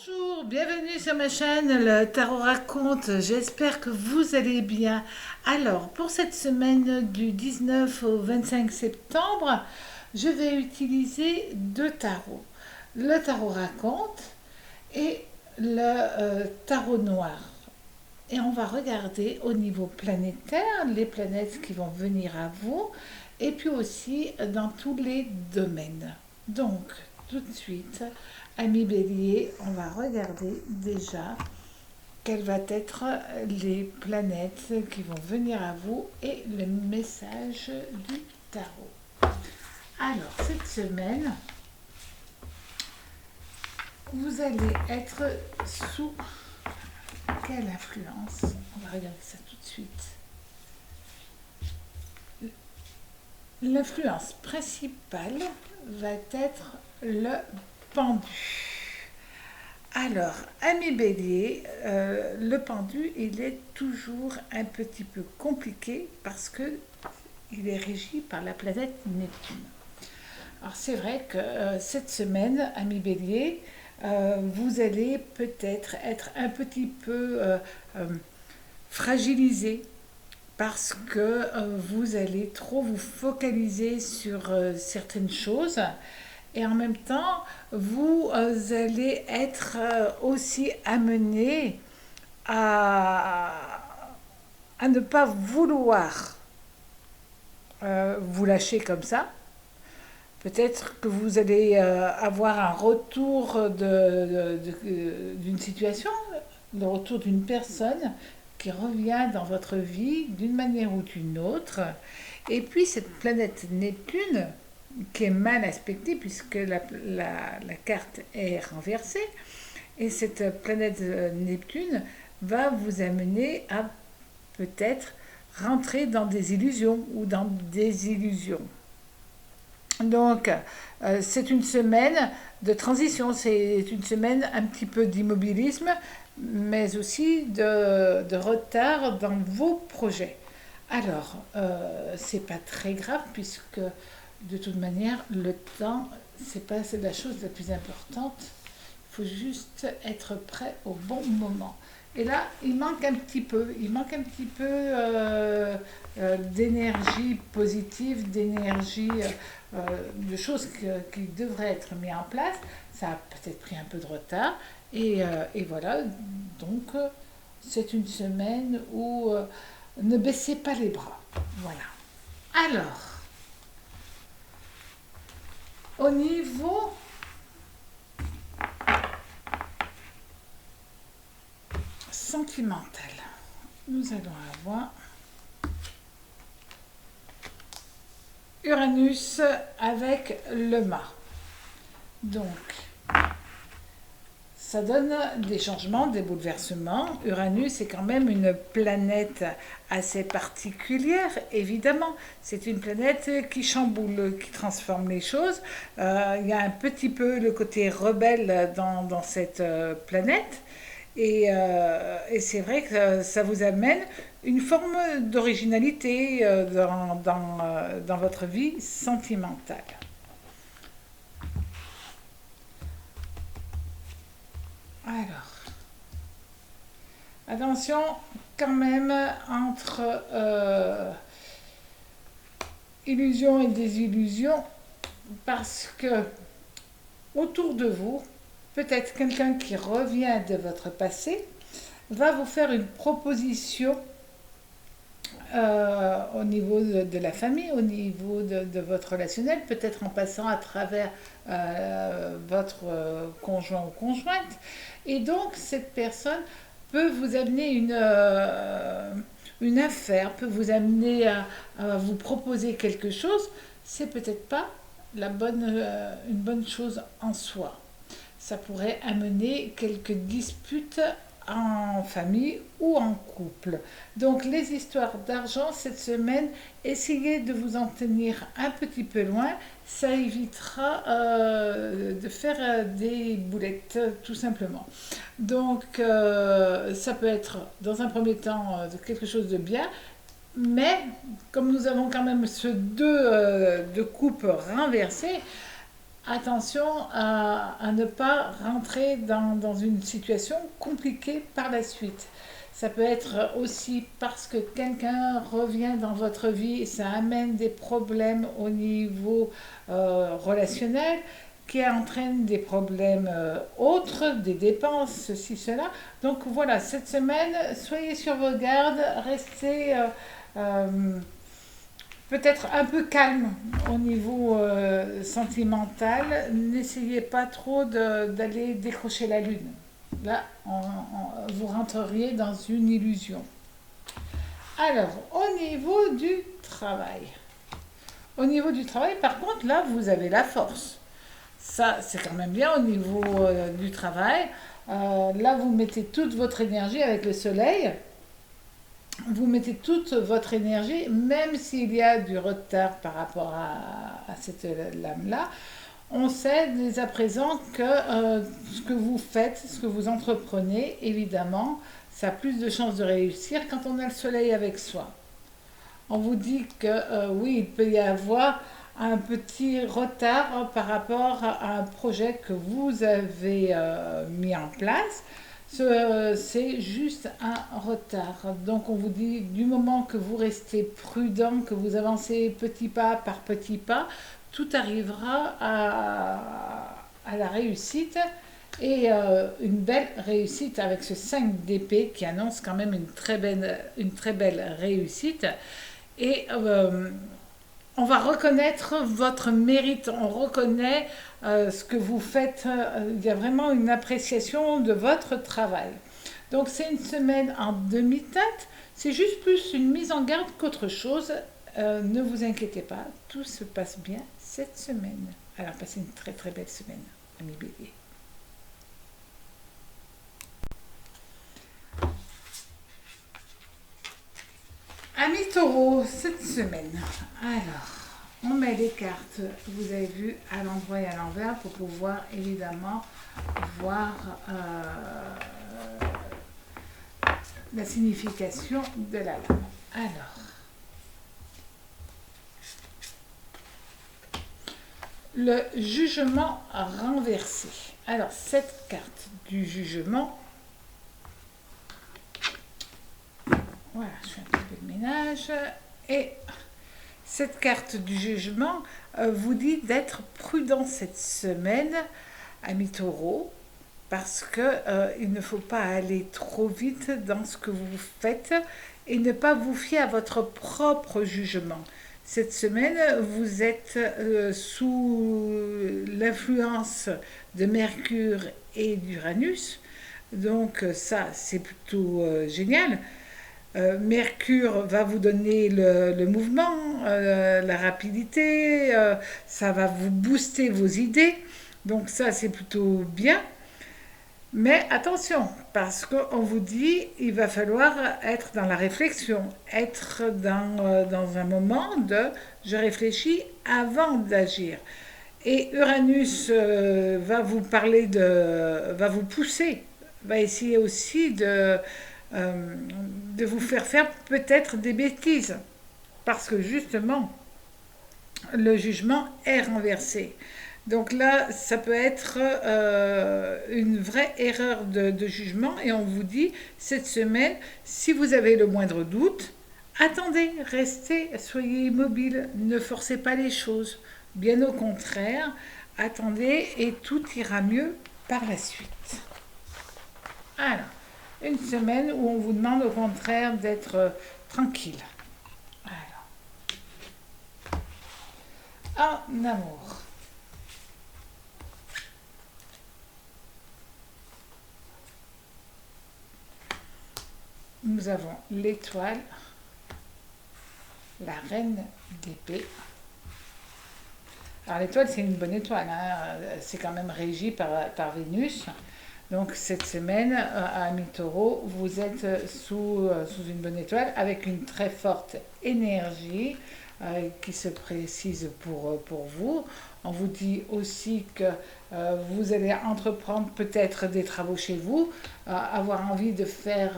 Bonjour, bienvenue sur ma chaîne, le Tarot raconte. J'espère que vous allez bien. Alors, pour cette semaine du 19 au 25 septembre, je vais utiliser deux tarots. Le tarot raconte et le tarot noir. Et on va regarder au niveau planétaire les planètes qui vont venir à vous et puis aussi dans tous les domaines. Donc, tout de suite, ami Bélier, on va regarder déjà quelles vont être les planètes qui vont venir à vous et le message du tarot. Alors, cette semaine, vous allez être sous quelle influence? On va regarder ça tout de suite. L'influence principale va être le pendu. Alors, ami Bélier, le pendu, il est toujours un petit peu compliqué parce que il est régi par la planète Neptune. Alors, c'est vrai que cette semaine, ami Bélier, vous allez peut-être être un petit peu fragilisé parce que vous allez trop vous focaliser sur certaines choses et en même temps, vous allez être aussi amené à, à ne pas vouloir vous lâcher comme ça. Peut-être que vous allez avoir un retour d'une situation, le retour d'une personne qui revient dans votre vie d'une manière ou d'une autre. Et puis cette planète Neptune, qui est mal aspectée puisque la carte est renversée, et cette planète Neptune va vous amener à peut-être rentrer dans des illusions ou dans des illusions. Donc, c'est une semaine de transition, c'est une semaine un petit peu d'immobilisme, mais aussi de retard dans vos projets. Alors, c'est pas très grave puisque de toute manière, le temps, c'est pas la chose la plus importante. Il faut juste être prêt au bon moment. Et là, il manque un petit peu, d'énergie positive, d'énergie, de choses qui devraient être mises en place. Ça a peut-être pris un peu de retard. Et voilà, donc c'est une semaine où ne baissez pas les bras. Voilà. Alors, au niveau sentimental, nous allons avoir Uranus avec le mât. Donc, ça donne des changements, des bouleversements. Uranus est quand même une planète assez particulière, évidemment. C'est une planète qui chamboule, qui transforme les choses. Il y a un petit peu le côté rebelle dans cette planète. Et c'est vrai que ça vous amène une forme d'originalité dans votre vie sentimentale. Alors, attention quand même entre illusion et désillusion, parce que autour de vous, peut-être quelqu'un qui revient de votre passé va vous faire une proposition au niveau de la famille, au niveau de votre relationnel, peut-être en passant à travers votre conjoint ou conjointe. Et donc, cette personne peut vous amener une affaire, peut vous amener à vous proposer quelque chose. C'est peut-être pas une bonne chose en soi. Ça pourrait amener quelques disputes en famille ou en couple. Donc les histoires d'argent cette semaine, essayez de vous en tenir un petit peu loin, ça évitera de faire des boulettes tout simplement. Donc ça peut être dans un premier temps quelque chose de bien, mais comme nous avons quand même ce deux de coupe renversé, attention à ne pas rentrer dans une situation compliquée par la suite. Ça peut être aussi parce que quelqu'un revient dans votre vie et ça amène des problèmes au niveau relationnel qui entraîne des problèmes autres, des dépenses, ceci, cela. Donc voilà, cette semaine, soyez sur vos gardes, restez euh, peut-être un peu calme au niveau sentimental. N'essayez pas trop d'aller décrocher la lune. Là, vous rentreriez dans une illusion. Alors, au niveau du travail. Au niveau du travail, par contre, là, vous avez la force. Ça, c'est quand même bien au niveau du travail. Là, vous mettez toute votre énergie avec le soleil. Vous mettez toute votre énergie, même s'il y a du retard par rapport à cette lame-là. On sait dès à présent que ce que vous faites, ce que vous entreprenez, évidemment, ça a plus de chances de réussir quand on a le soleil avec soi. On vous dit que oui, il peut y avoir un petit retard par rapport à un projet que vous avez mis en place. C'est juste un retard. Donc on vous dit du moment que vous restez prudent, que vous avancez petit pas par petit pas, tout arrivera à la réussite et une belle réussite avec ce 5 d'épée qui annonce quand même une très belle réussite. Et on va reconnaître votre mérite, on reconnaît ce que vous faites, il y a vraiment une appréciation de votre travail. Donc c'est une semaine en demi-teinte, c'est juste plus une mise en garde qu'autre chose. Ne vous inquiétez pas, tout se passe bien cette semaine. Alors passez une très très belle semaine, ami Bélier. Ami Taureau, cette semaine. Alors, on met les cartes, vous avez vu, à l'endroit et à l'envers pour pouvoir évidemment voir la signification de la lame. Alors, le jugement renversé. Alors, cette carte du jugement, voilà, je fais un petit peu de ménage, et cette carte du jugement vous dit d'être prudent cette semaine, ami Taureau, parce qu'il ne faut pas aller trop vite dans ce que vous faites et ne pas vous fier à votre propre jugement. Cette semaine, vous êtes sous l'influence de Mercure et d'Uranus, donc ça c'est plutôt génial. Mercure va vous donner le mouvement, la rapidité, ça va vous booster vos idées. Donc ça, c'est plutôt bien. Mais attention, parce qu'on vous dit, il va falloir être dans la réflexion, être dans un moment de je réfléchis avant d'agir. Et Uranus va vous pousser, va essayer aussi de vous faire faire peut-être des bêtises. Parce que justement, le jugement est renversé. Donc là, ça peut être une vraie erreur de jugement et on vous dit, cette semaine, si vous avez le moindre doute, attendez, restez, soyez immobile, ne forcez pas les choses. Bien au contraire, attendez et tout ira mieux par la suite. Alors, une semaine où on vous demande au contraire d'être tranquille. Alors, en amour. Nous avons l'étoile, la reine d'épée. Alors l'étoile, c'est une bonne étoile, hein. C'est quand même régi par Vénus. Donc cette semaine, à Mi-Taureau, vous êtes sous une bonne étoile avec une très forte énergie qui se précise pour vous. On vous dit aussi que vous allez entreprendre peut-être des travaux chez vous, avoir envie de faire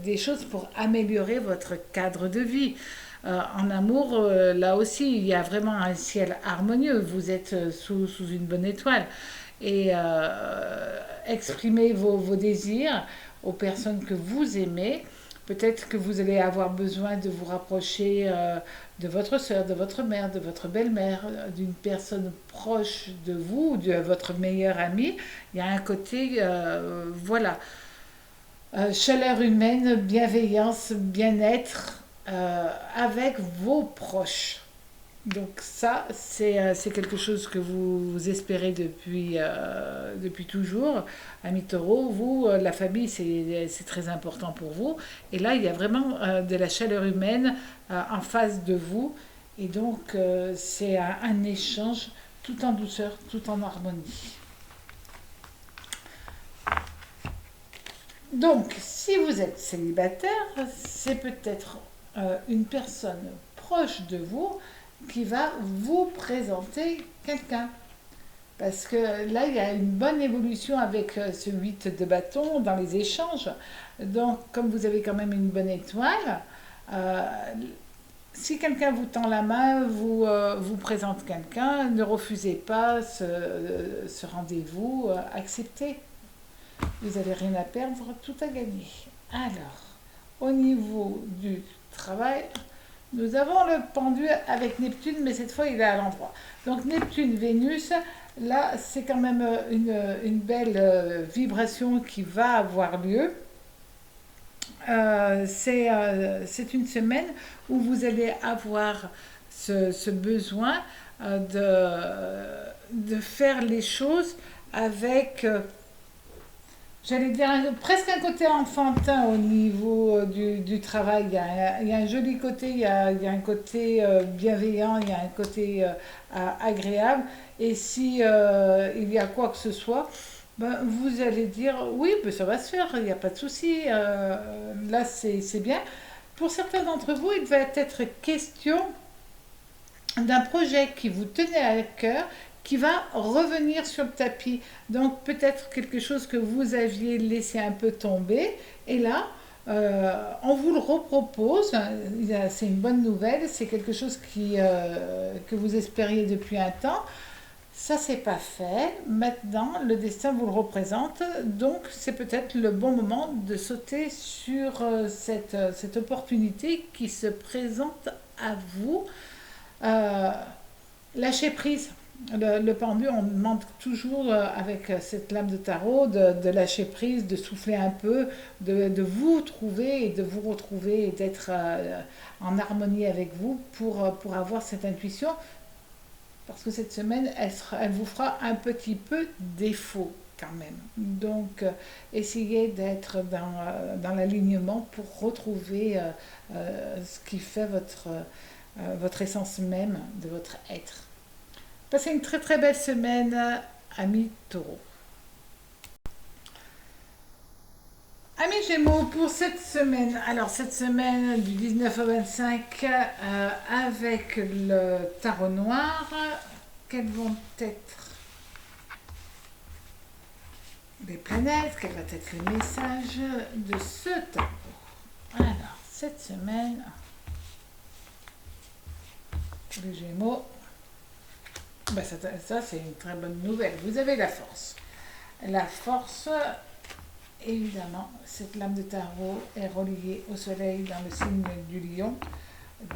des choses pour améliorer votre cadre de vie. En amour, là aussi, il y a vraiment un ciel harmonieux. Vous êtes sous une bonne étoile. Et exprimez vos désirs aux personnes que vous aimez. Peut-être que vous allez avoir besoin de vous rapprocher de votre soeur, de votre mère, de votre belle-mère, d'une personne proche de vous, de votre meilleur ami. Il y a un côté, voilà, chaleur humaine, bienveillance, bien-être avec vos proches. Donc ça, c'est quelque chose que vous espérez depuis toujours. Ami Taureau, vous, la famille, c'est très important pour vous. Et là, il y a vraiment de la chaleur humaine en face de vous. Et donc, c'est un échange tout en douceur, tout en harmonie. Donc, si vous êtes célibataire, c'est peut-être une personne proche de vous qui va vous présenter quelqu'un. Parce que là, il y a une bonne évolution avec ce 8 de bâton dans les échanges. Donc, comme vous avez quand même une bonne étoile, euh, si quelqu'un vous tend la main, vous présente quelqu'un, ne refusez pas ce rendez-vous, acceptez. Vous n'avez rien à perdre, tout à gagner. Alors, au niveau du travail, nous avons le pendu avec Neptune, mais cette fois il est à l'endroit. Donc Neptune, Vénus, là c'est quand même une belle vibration qui va avoir lieu. C'est une semaine où vous allez avoir ce besoin de faire les choses avec j'allais dire presque un côté enfantin au niveau du travail. Il y a un joli côté, il y a un côté bienveillant, il y a un côté agréable. Et si il y a quoi que ce soit, ben, vous allez dire oui, ben, ça va se faire, il n'y a pas de souci. Là, c'est bien. Pour certains d'entre vous, il va être question d'un projet qui vous tenait à cœur, qui va revenir sur le tapis. Donc peut-être quelque chose que vous aviez laissé un peu tomber. Et là, on vous le repropose. C'est une bonne nouvelle. C'est quelque chose que vous espériez depuis un temps. Ça, c'est pas fait. Maintenant, le destin vous le représente. Donc, c'est peut-être le bon moment de sauter sur cette opportunité qui se présente à vous. Euh, Lâcher prise. Le pendu, on demande toujours avec cette lame de tarot de lâcher prise, de souffler un peu, de vous trouver et de vous retrouver et d'être en harmonie avec vous pour avoir cette intuition. Parce que cette semaine, elle vous fera un petit peu défaut quand même. Donc, essayez d'être dans l'alignement pour retrouver ce qui fait votre essence même de votre être. Passez une très très belle semaine, amis taureaux. Amis Gémeaux, pour cette semaine, alors cette semaine du 19 au 25, avec le tarot noir, quels vont être les planètes, quel va être le message de ce tarot? Alors, cette semaine, pour les Gémeaux, ben ça c'est une très bonne nouvelle. Vous avez la force. La force, évidemment, cette lame de tarot est reliée au soleil dans le signe du lion.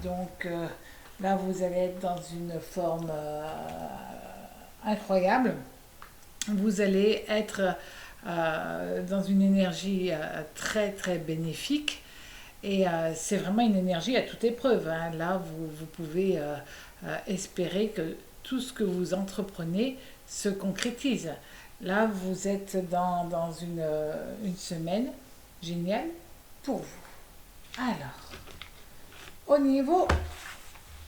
Donc là, vous allez être dans une forme incroyable. Vous allez être dans une énergie très très bénéfique. Et c'est vraiment une énergie à toute épreuve, hein. Là, vous pouvez espérer que tout ce que vous entreprenez se concrétise. Là, vous êtes dans une semaine géniale pour vous. Alors, au niveau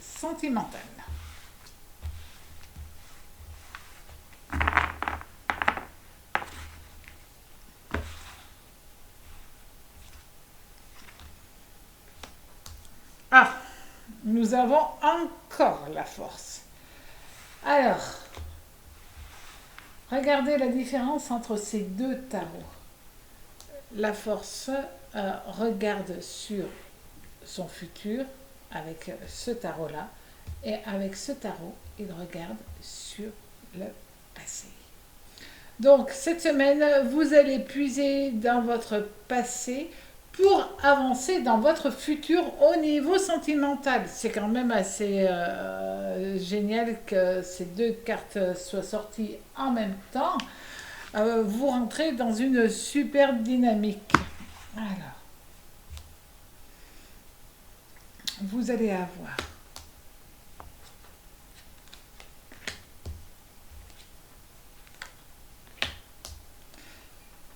sentimental. Ah, nous avons encore la force. Alors, regardez la différence entre ces deux tarots. La force regarde sur son futur, avec ce tarot-là. Et avec ce tarot, il regarde sur le passé. Donc, cette semaine, vous allez puiser dans votre passé pour avancer dans votre futur au niveau sentimental. C'est quand même assez génial que ces deux cartes soient sorties en même temps. Vous rentrez dans une super dynamique. Alors, vous allez avoir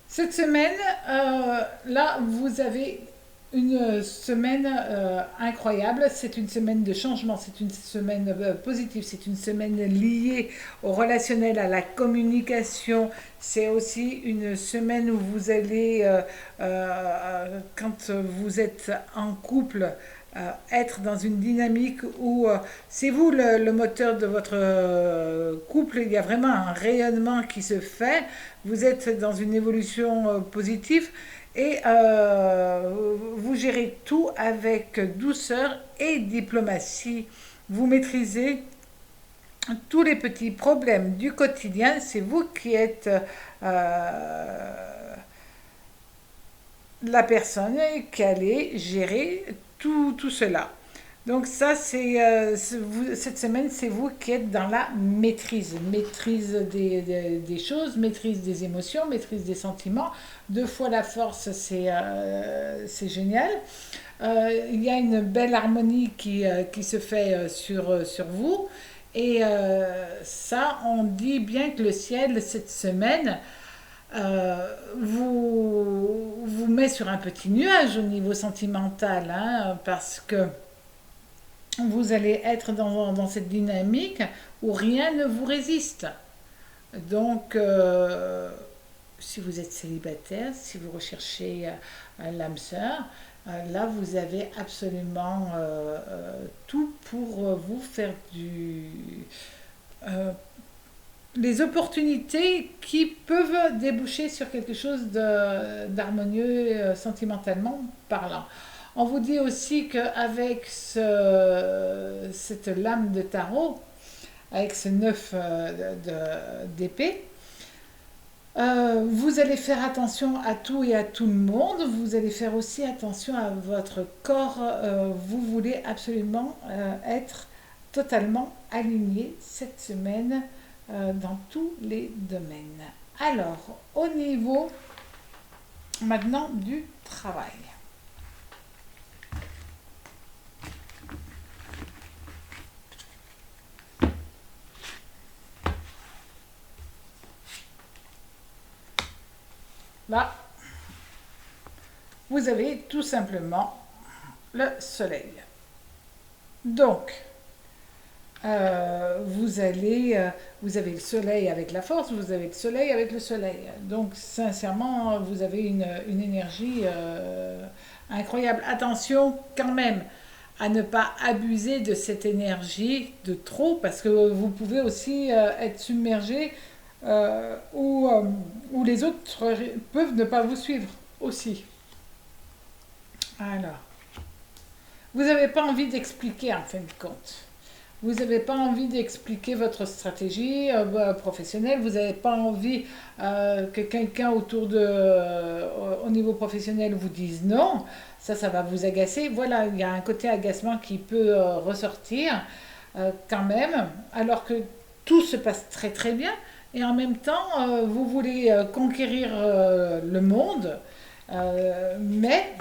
cette semaine, là, vous avez une semaine incroyable. C'est une semaine de changement, c'est une semaine positive, c'est une semaine liée au relationnel, à la communication. C'est aussi une semaine où vous allez, quand vous êtes en couple, être dans une dynamique où c'est vous le moteur de votre couple, il y a vraiment un rayonnement qui se fait, vous êtes dans une évolution positive et vous gérez tout avec douceur et diplomatie. Vous maîtrisez tous les petits problèmes du quotidien, c'est vous qui êtes la personne qui allait gérer tout cela. Donc ça, cette semaine, c'est vous qui êtes dans la maîtrise. Maîtrise des choses, maîtrise des émotions, maîtrise des sentiments. Deux fois la force, c'est génial. Il y a une belle harmonie qui se fait sur vous. Et ça, on dit bien que le ciel, cette semaine, vous met sur un petit nuage au niveau sentimental, hein, parce que vous allez être dans cette dynamique où rien ne vous résiste. Donc, si vous êtes célibataire, si vous recherchez l'âme sœur, là, vous avez absolument tout pour vous faire euh, les opportunités qui peuvent déboucher sur quelque chose d'harmonieux sentimentalement parlant. On vous dit aussi qu'avec cette lame de tarot, avec ce 9 d'épée, vous allez faire attention à tout et à tout le monde. Vous allez faire aussi attention à votre corps. Vous voulez absolument être totalement aligné cette semaine dans tous les domaines. Alors, au niveau maintenant du travail. Là, vous avez tout simplement le soleil. Donc, vous avez le soleil avec la force, vous avez le soleil avec le soleil. Donc, sincèrement, vous avez une énergie incroyable. Attention quand même à ne pas abuser de cette énergie de trop, parce que vous pouvez aussi être submergé où les autres peuvent ne pas vous suivre aussi. Alors, vous n'avez pas envie d'expliquer en fin de compte. Vous n'avez pas envie d'expliquer votre stratégie professionnelle, vous n'avez pas envie que quelqu'un au niveau professionnel vous dise non, ça va vous agacer. Voilà, il y a un côté agacement qui peut ressortir quand même, alors que tout se passe très très bien, et en même temps, vous voulez conquérir le monde, mais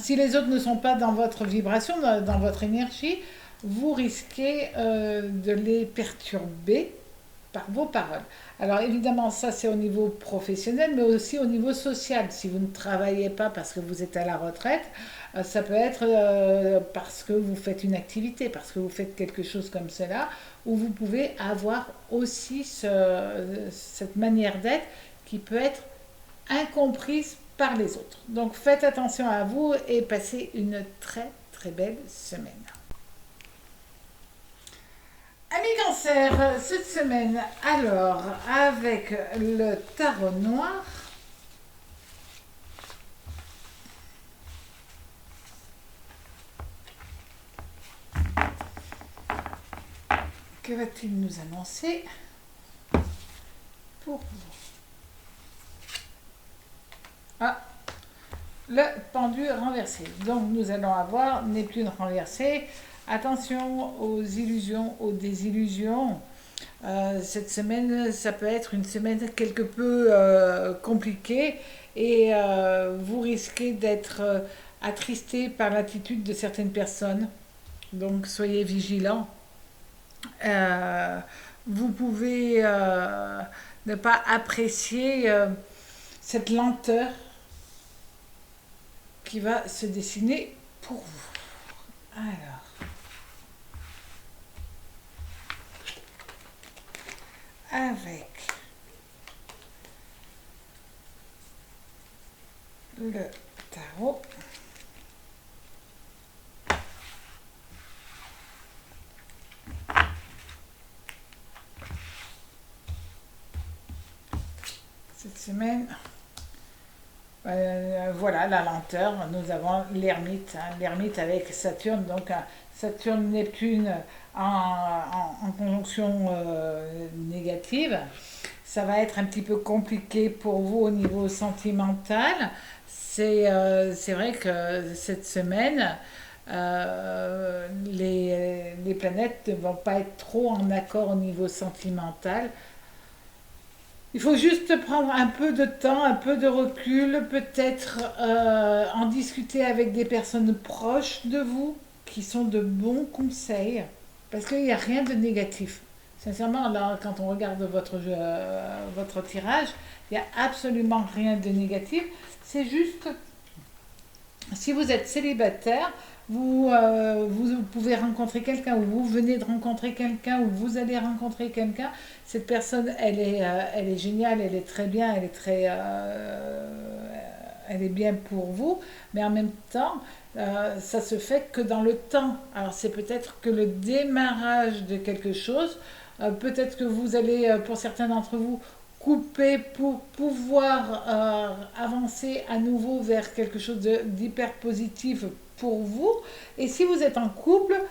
si les autres ne sont pas dans votre vibration, dans votre énergie, vous risquez de les perturber par vos paroles. Alors évidemment, ça c'est au niveau professionnel, mais aussi au niveau social. Si vous ne travaillez pas parce que vous êtes à la retraite, ça peut être parce que vous faites une activité, parce que vous faites quelque chose comme cela, où vous pouvez avoir aussi cette manière d'être qui peut être incomprise par les autres. Donc faites attention à vous et passez une très très belle semaine. Amis cancer, cette semaine, alors, avec le tarot noir, Que va-t-il nous annoncer pour vous? Ah, le pendu renversé. Donc nous allons avoir Neptune renversé. Attention aux illusions, aux désillusions. Cette semaine, ça peut être une semaine quelque peu compliquée et vous risquez d'être attristé par l'attitude de certaines personnes. Donc soyez vigilants. Euh, vous pouvez ne pas apprécier cette lenteur qui va se dessiner pour vous. Alors, avec le tarot, cette semaine, voilà la lenteur. Nous avons l'ermite, hein, l'ermite avec Saturne, donc Saturne-Neptune en conjonction négative. Ça va être un petit peu compliqué pour vous au niveau sentimental. C'est vrai que cette semaine, les planètes ne vont pas être trop en accord au niveau sentimental. Il faut juste prendre un peu de temps, un peu de recul, peut-être en discuter avec des personnes proches de vous qui sont de bons conseils, parce qu'il n'y a rien de négatif. Sincèrement, là, quand on regarde votre tirage, il n'y a absolument rien de négatif. C'est juste, si vous êtes célibataire, vous pouvez rencontrer quelqu'un, ou vous venez de rencontrer quelqu'un, ou vous allez rencontrer quelqu'un. Cette personne, elle est géniale, elle est très bien, elle est bien pour vous, mais en même temps, ça se fait que dans le temps. Alors c'est peut-être que le démarrage de quelque chose, peut-être que vous allez, pour certains d'entre vous, couper pour pouvoir avancer à nouveau vers quelque chose d'hyper positif pour vous. Et si vous êtes en couple,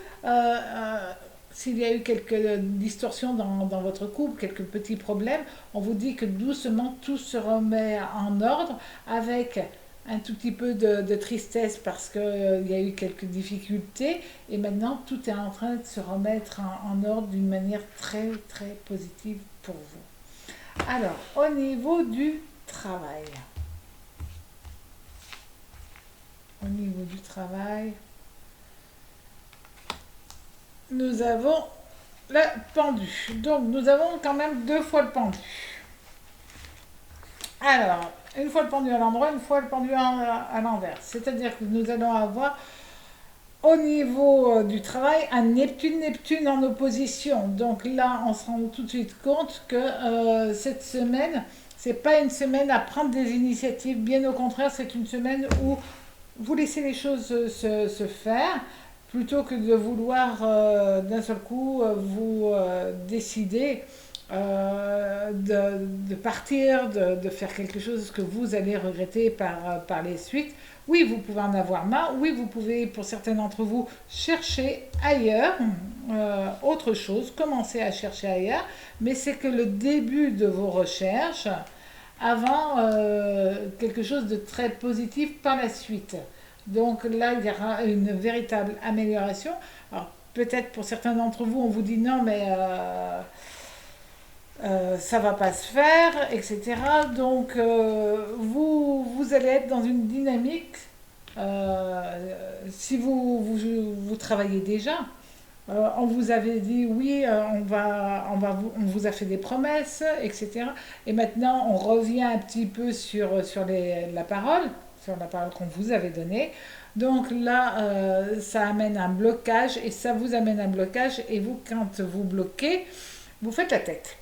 s'il y a eu quelques distorsions dans votre couple, quelques petits problèmes, on vous dit que doucement tout se remet en ordre avec un tout petit peu de tristesse parce qu'il y a eu quelques difficultés et maintenant tout est en train de se remettre en ordre d'une manière très très positive pour vous. Alors, au niveau du travail. Au niveau du travail, nous avons le pendu. Donc, nous avons quand même deux fois le pendu. Alors, une fois le pendu à l'endroit, une fois le pendu à l'envers. C'est-à-dire que nous allons avoir au niveau du travail un Neptune-Neptune en opposition. Donc là, on se rend tout de suite compte que cette semaine, c'est pas une semaine à prendre des initiatives. Bien au contraire, c'est une semaine où vous laissez les choses se faire plutôt que de vouloir d'un seul coup vous décider de partir, de faire quelque chose que vous allez regretter par les suites. Oui, vous pouvez en avoir marre. Oui, vous pouvez, pour certains d'entre vous, chercher ailleurs, autre chose, commencer à chercher ailleurs. Mais c'est que le début de vos recherches avant quelque chose de très positif par la suite. Donc là, il y aura une véritable amélioration. Alors peut-être pour certains d'entre vous, on vous dit non, mais ça va pas se faire, etc. Donc vous allez être dans une dynamique, si vous travaillez déjà, on vous avait dit oui, on vous a fait des promesses, etc. Et maintenant, on revient un petit peu sur la parole qu'on vous avait donnée. Donc là, ça amène un blocage et ça vous amène un blocage. Et vous, quand vous bloquez, vous faites la tête.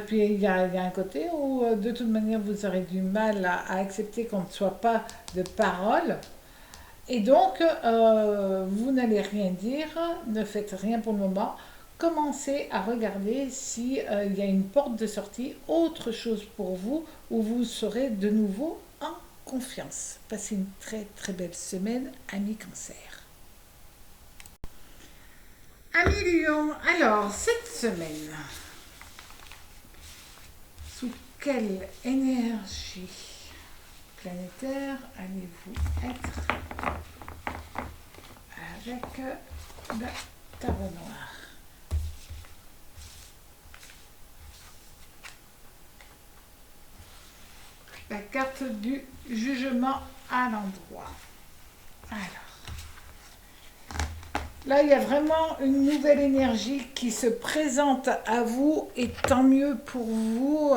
Puis il y a un côté où de toute manière vous aurez du mal à accepter qu'on ne soit pas de parole. Et donc, vous n'allez rien dire, ne faites rien pour le moment. Commencez à regarder s'il y a une porte de sortie, autre chose pour vous, où vous serez de nouveau en confiance. Passez une très très belle semaine, amis cancer. Amis Lion, alors cette semaine, sous quelle énergie planétaire allez-vous être avec le tarot noir? La carte du jugement à l'endroit. Alors, là, il y a vraiment une nouvelle énergie qui se présente à vous et tant mieux pour vous,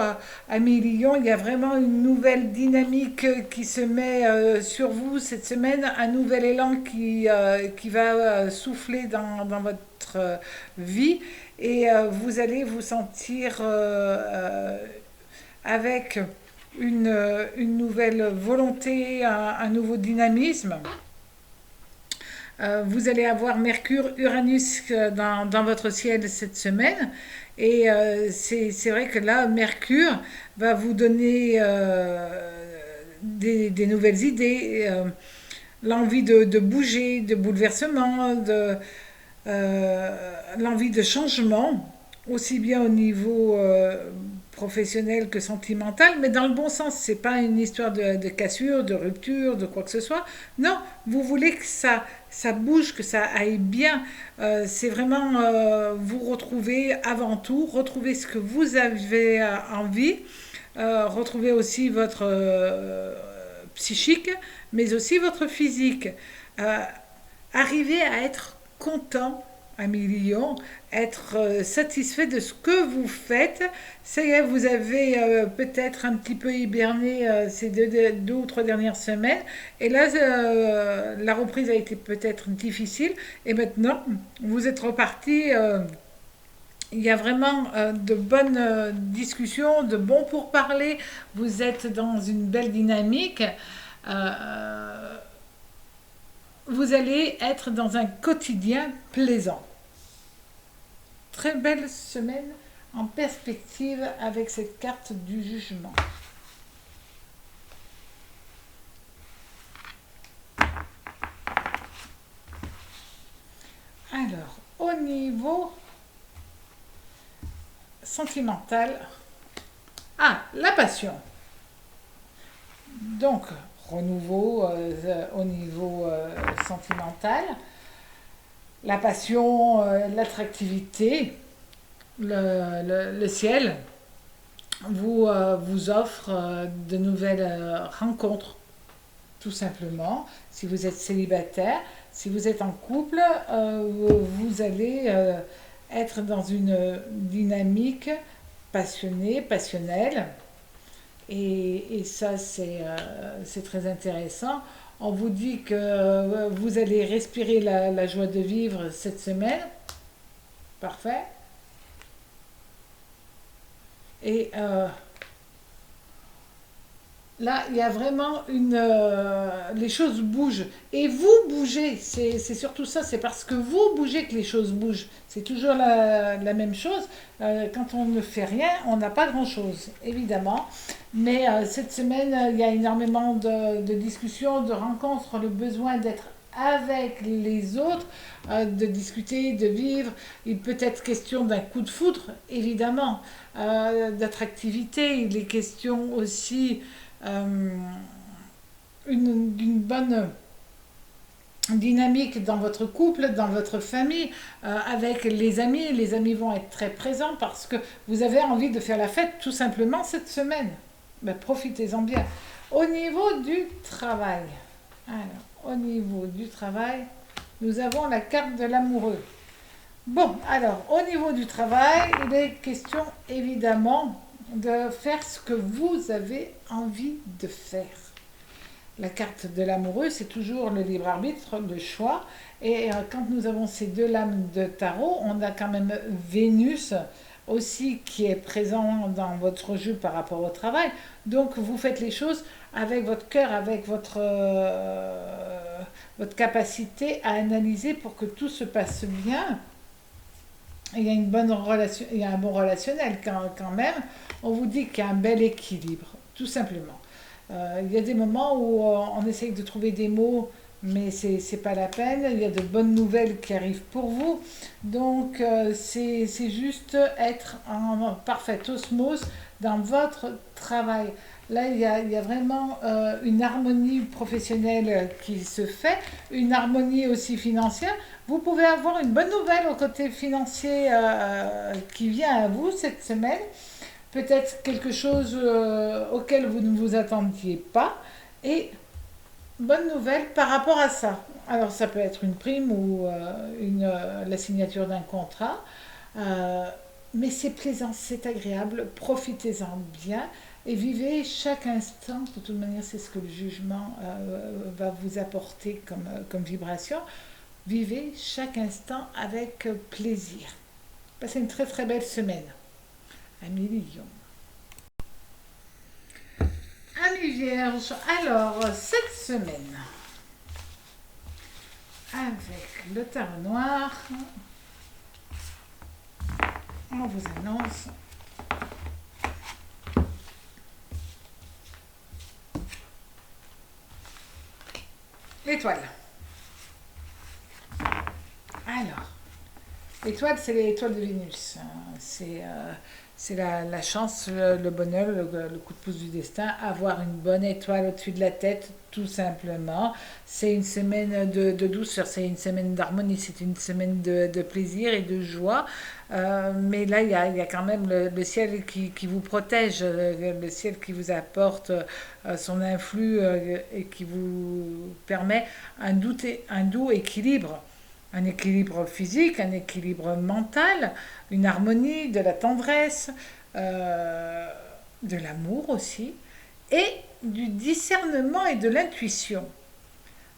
amis Lion. Il y a vraiment une nouvelle dynamique qui se met sur vous cette semaine, un nouvel élan qui va souffler dans votre vie et vous allez vous sentir avec une nouvelle volonté, un nouveau dynamisme. Vous allez avoir Mercure, Uranus dans votre ciel cette semaine. Et c'est vrai que là, Mercure va vous donner des nouvelles idées, l'envie de bouger, de bouleversement, l'envie de changement, aussi bien au niveau professionnel que sentimental, mais dans le bon sens. C'est pas une histoire de cassure, de rupture, de quoi que ce soit. Non, vous voulez que ça bouge, que ça aille bien. C'est vraiment vous retrouver avant tout, retrouver ce que vous avez envie, retrouver aussi votre psychique, mais aussi votre physique. Euh, Arriver à être content, ami Lion, être satisfait de ce que vous faites. Ça y est, vous avez peut-être un petit peu hiberné ces deux ou trois dernières semaines. Et là, la reprise a été peut-être difficile. Et maintenant, vous êtes reparti. Il y a vraiment de bonnes discussions, de bons pourparlers. Vous êtes dans une belle dynamique. Euh, vous allez être dans un quotidien plaisant. Très belle semaine en perspective avec cette carte du jugement. Alors, au niveau sentimental, la passion. Donc, renouveau au niveau sentimental, la passion, l'attractivité, le ciel vous offre de nouvelles rencontres, tout simplement. Si vous êtes célibataire, si vous êtes en couple, vous allez être dans une dynamique passionnée, passionnelle. Et ça, c'est très intéressant. On vous dit que vous allez respirer la joie de vivre cette semaine. Parfait. Et là, il y a vraiment les choses bougent. Et vous bougez. C'est surtout ça. C'est parce que vous bougez que les choses bougent. C'est toujours la même chose. Quand on ne fait rien, on n'a pas grand-chose, évidemment. Mais cette semaine, il y a énormément de discussions, de rencontres, le besoin d'être avec les autres, de discuter, de vivre. Il peut être question d'un coup de foudre, évidemment, d'attractivité. Il est question aussi euh, d'une bonne dynamique dans votre couple, dans votre famille, avec les amis. Les amis vont être très présents parce que vous avez envie de faire la fête tout simplement cette semaine. Ben, profitez-en bien. Au niveau du travail, alors, au niveau du travail, nous avons la carte de l'amoureux. Bon, alors, au niveau du travail, il est question évidemment de faire ce que vous avez envie de faire. La carte de l'amoureux, c'est toujours le libre arbitre, le choix. Et quand nous avons ces deux lames de tarot, on a quand même Vénus aussi qui est présent dans votre jeu par rapport au travail. Donc vous faites les choses avec votre cœur, avec votre capacité à analyser pour que tout se passe bien. Il y a une bonne relation, il y a un bon relationnel quand même. On vous dit qu'il y a un bel équilibre, tout simplement. Il y a des moments où on essaye de trouver des mots mais c'est pas la peine. Il y a de bonnes nouvelles qui arrivent pour vous. Donc, c'est juste être en parfaite osmose dans votre travail. Là, il y a vraiment une harmonie professionnelle qui se fait, une harmonie aussi financière. Vous pouvez avoir une bonne nouvelle au côté financier qui vient à vous cette semaine. Peut-être quelque chose auquel vous ne vous attendiez pas. Et bonne nouvelle par rapport à ça. Alors ça peut être une prime ou la signature d'un contrat. Euh, mais c'est plaisant, c'est agréable, profitez-en bien et vivez chaque instant. De toute manière, c'est ce que le jugement va vous apporter comme vibration. Vivez chaque instant avec plaisir. Passez une très très belle semaine. Amélie Lyon. Amis Vierge, alors cette semaine, avec le tarot noir, on vous annonce l'étoile. Alors, l'étoile, c'est l'étoile de Vénus. C'est la chance, le bonheur, le coup de pouce du destin, avoir une bonne étoile au-dessus de la tête, tout simplement. C'est une semaine de douceur, c'est une semaine d'harmonie, c'est une semaine de plaisir et de joie. Mais là, il y a quand même le ciel qui vous protège, le ciel qui vous apporte son influx et qui vous permet un doux équilibre. Un équilibre physique, un équilibre mental, une harmonie, de la tendresse, de l'amour aussi, et du discernement et de l'intuition.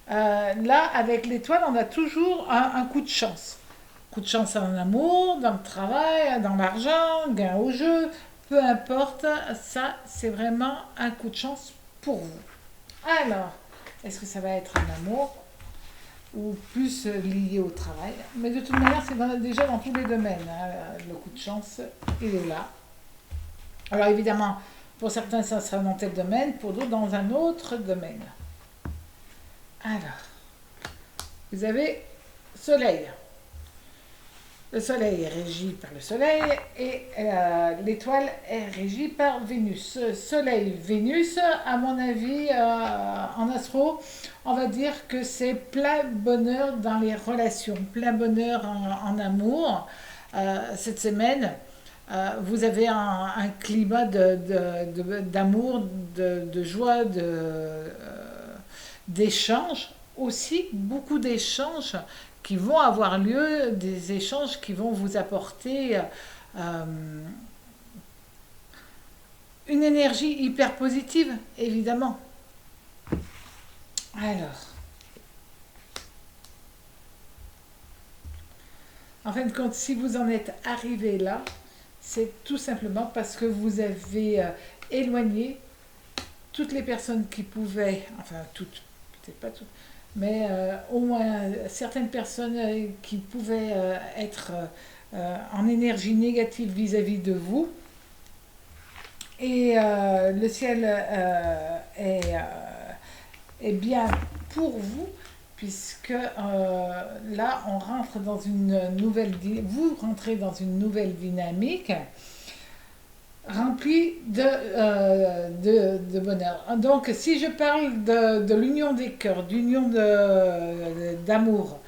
Là, avec l'étoile, on a toujours un coup de chance. Coup de chance en amour, dans le travail, dans l'argent, gain au jeu, peu importe, ça, c'est vraiment un coup de chance pour vous. Alors, est-ce que ça va être un amour ou plus lié au travail? Mais de toute manière, c'est déjà dans tous les domaines, hein. Le coup de chance, il est là. Alors évidemment, pour certains, ça sera dans tel domaine, pour d'autres, dans un autre domaine. Alors, vous avez Soleil. Le Soleil est régi par le Soleil et l'étoile est régie par Vénus. Soleil, Vénus, à mon avis, en astro, on va dire que c'est plein bonheur dans les relations, plein bonheur en amour. Cette semaine, vous avez un climat d'amour, de joie, d'échange, aussi beaucoup d'échanges qui vont avoir lieu, des échanges qui vont vous apporter une énergie hyper positive, évidemment. Alors, en fin de compte, si vous en êtes arrivé là, c'est tout simplement parce que vous avez éloigné toutes les personnes qui pouvaient, enfin toutes, peut-être pas toutes, mais au moins certaines personnes qui pouvaient être en énergie négative vis-à-vis de vous. Et le ciel est bien pour vous, puisque là, on rentre dans une nouvelle vous rentrez dans une nouvelle dynamique remplie de bonheur. Donc, si je parle de l'union des cœurs, d'union d'amour,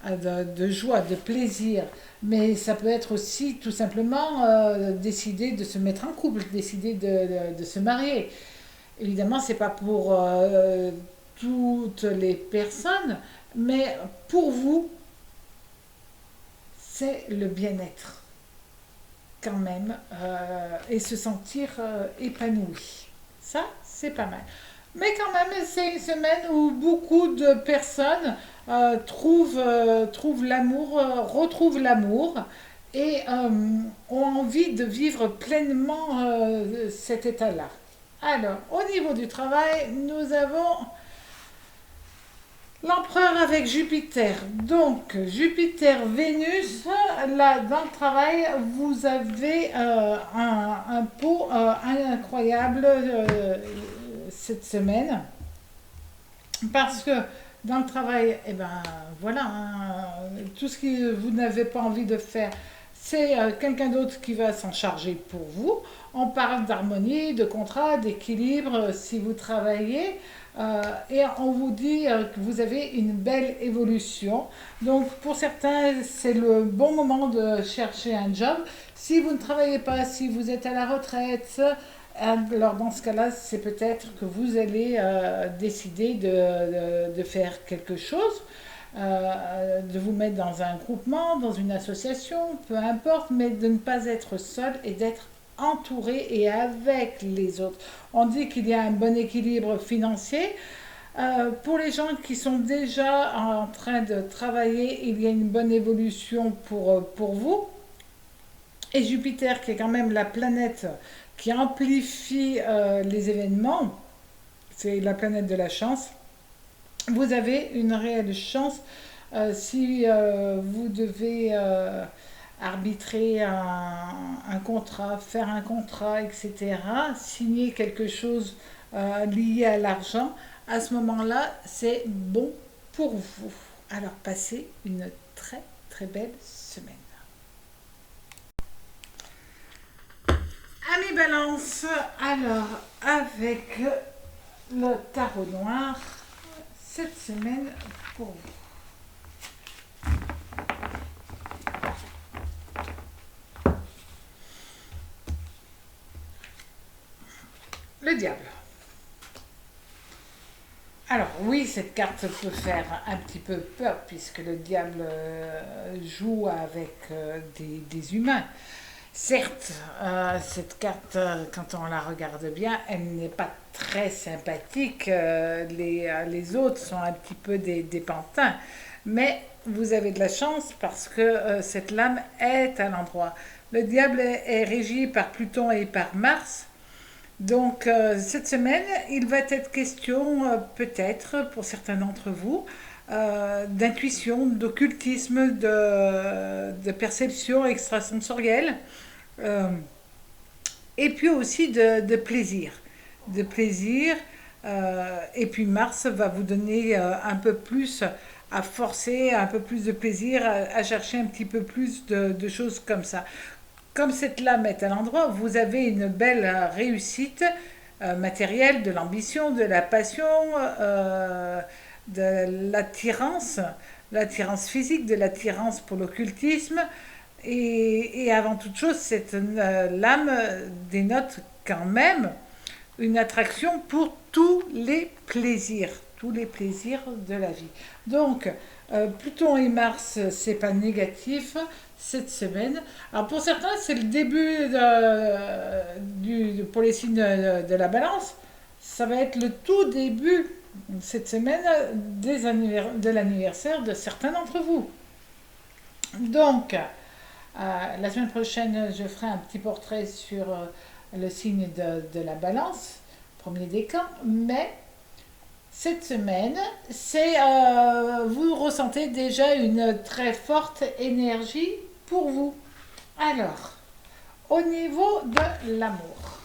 de joie, de plaisir, mais ça peut être aussi tout simplement décider de se mettre en couple, décider de se marier. Évidemment, c'est pas pour toutes les personnes, mais pour vous, c'est le bien-être quand même et se sentir épanoui. Ça, c'est pas mal. Mais quand même, c'est une semaine où beaucoup de personnes trouvent l'amour, retrouvent l'amour et ont envie de vivre pleinement cet état-là. Alors, au niveau du travail, nous avons l'empereur avec Jupiter. Donc, Jupiter, Vénus, là, dans le travail, vous avez un pot incroyable cette semaine. Parce que Dans le travail, eh ben voilà, hein, tout ce que vous n'avez pas envie de faire, c'est quelqu'un d'autre qui va s'en charger pour vous. On parle d'harmonie, de contrat, d'équilibre si vous travaillez. Et on vous dit que vous avez une belle évolution. Donc pour certains, c'est le bon moment de chercher un job. Si vous ne travaillez pas, si vous êtes à la retraite, alors dans ce cas-là, c'est peut-être que vous allez décider de faire quelque chose, de vous mettre dans un groupement, dans une association, peu importe, mais de ne pas être seul et d'être entouré et avec les autres. On dit qu'il y a un bon équilibre financier. Pour les gens qui sont déjà en train de travailler, il y a une bonne évolution pour vous. Et Jupiter, qui est quand même la planète qui amplifie les événements, c'est la planète de la chance, vous avez une réelle chance si vous devez arbitrer un contrat, faire un contrat, etc., signer quelque chose lié à l'argent, à ce moment-là, c'est bon pour vous. Alors passez une très très belle semaine. Amis Balance, alors avec le tarot noir, cette semaine pour vous. Le diable. Alors oui, cette carte peut faire un petit peu peur puisque le diable joue avec des humains. Certes, cette carte, quand on la regarde bien, elle n'est pas très sympathique. Les autres sont un petit peu des pantins. Mais vous avez de la chance parce que cette lame est à l'endroit. Le diable est régi par Pluton et par Mars. Donc cette semaine, il va être question, peut-être pour certains d'entre vous, d'intuition, d'occultisme, de perception extrasensorielle, euh, et puis aussi de plaisir. De plaisir, et puis Mars va vous donner un peu plus à forcer, un peu plus de plaisir, à chercher un petit peu plus de choses comme ça. Comme cette lame est à l'endroit, vous avez une belle réussite matérielle, de l'ambition, de la passion, de l'attirance physique, de l'attirance pour l'occultisme. Et avant toute chose, cette lame dénote quand même une attraction pour tous les plaisirs de la vie. Donc, Pluton et Mars, c'est pas négatif cette semaine. Alors pour certains, c'est le début pour les signes de la balance. Ça va être le tout début cette semaine de l'anniversaire de certains d'entre vous. Donc, la semaine prochaine, je ferai un petit portrait sur le signe de la balance, premier décan, mais cette semaine, vous ressentez déjà une très forte énergie pour vous. Alors, au niveau de l'amour.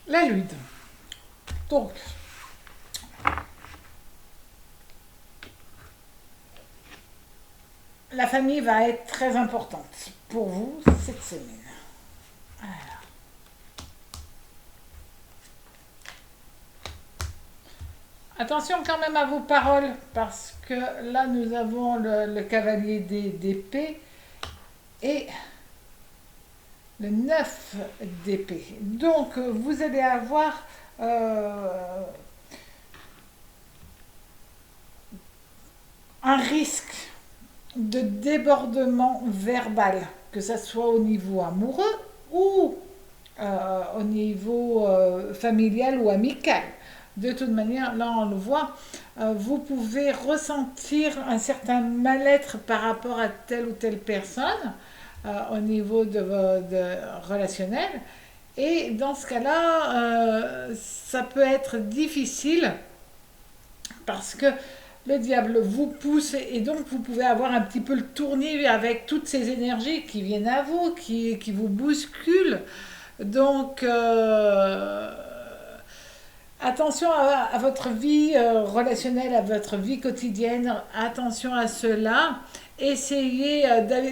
La lune. Donc, la famille va être très importante pour vous cette semaine. Alors, attention quand même à vos paroles, parce que là nous avons le cavalier d'épée et le 9 d'épée. Donc vous allez avoir un risque de débordement verbal, que ce soit au niveau amoureux ou au niveau familial ou amical. De toute manière, là on le voit, vous pouvez ressentir un certain mal-être par rapport à telle ou telle personne au niveau de relationnel. Et dans ce cas-là, ça peut être difficile parce que le diable vous pousse et donc vous pouvez avoir un petit peu le tournis avec toutes ces énergies qui viennent à vous, qui vous bousculent. Donc, attention à votre vie relationnelle, à votre vie quotidienne, attention à cela. Essayez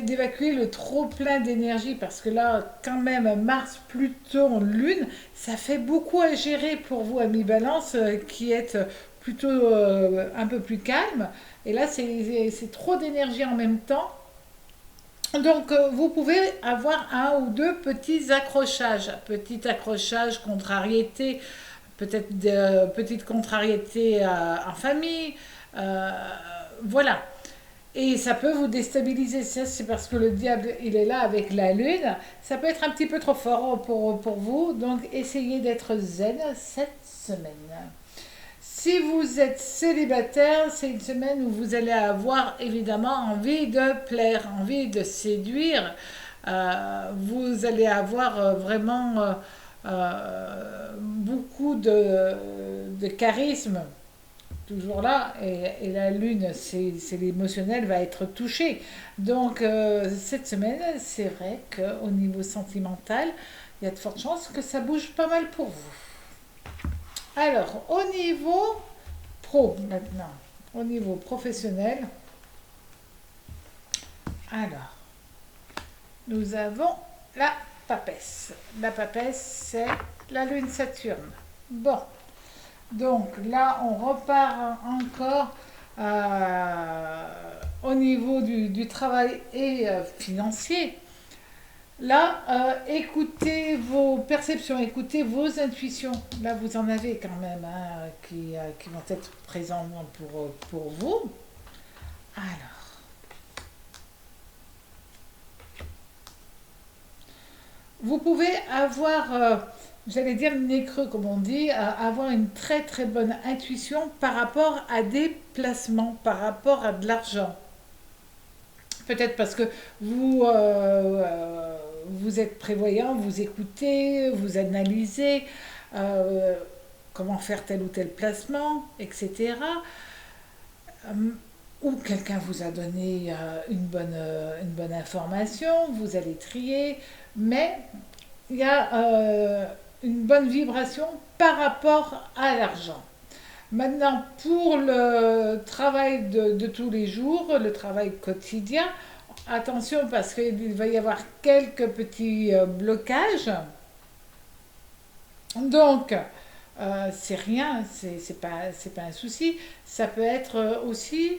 d'évacuer le trop plein d'énergie parce que là, quand même, Mars, Pluton, Lune, ça fait beaucoup à gérer pour vous, amis Balance, qui êtes plutôt un peu plus calme. Et là, c'est trop d'énergie en même temps. Donc, vous pouvez avoir un ou deux petits accrochages. Petit accrochage, contrariété, peut-être de petites contrariétés en famille. euh, voilà. Et ça peut vous déstabiliser. Ça, c'est parce que le diable, il est là avec la lune. Ça peut être un petit peu trop fort pour vous. Donc, essayez d'être zen cette semaine. Si vous êtes célibataire, c'est une semaine où vous allez avoir évidemment envie de plaire, envie de séduire. Vous allez avoir vraiment beaucoup de charisme, toujours là, et la lune, c'est l'émotionnel, va être touché. Donc cette semaine, c'est vrai qu'au niveau sentimental, il y a de fortes chances que ça bouge pas mal pour vous. Alors, au niveau pro maintenant, au niveau professionnel, alors, nous avons la papesse. La papesse, c'est la lune Saturne. Bon, donc là, on repart encore au niveau du travail et financier. Là, écoutez vos perceptions, écoutez vos intuitions. Là, vous en avez quand même hein, qui vont être présents pour vous. Alors, vous pouvez avoir, j'allais dire le nez creux comme on dit, avoir une très très bonne intuition par rapport à des placements, par rapport à de l'argent. Peut-être parce que vous êtes prévoyant, vous écoutez, vous analysez euh, comment faire tel ou tel placement, etc. Euh, ou quelqu'un vous a donné une bonne information, vous allez trier, mais il y a une bonne vibration par rapport à l'argent. Maintenant, pour le travail de tous les jours, le travail quotidien, attention parce qu'il va y avoir quelques petits blocages. Donc, c'est rien, c'est pas un souci. Ça peut être aussi,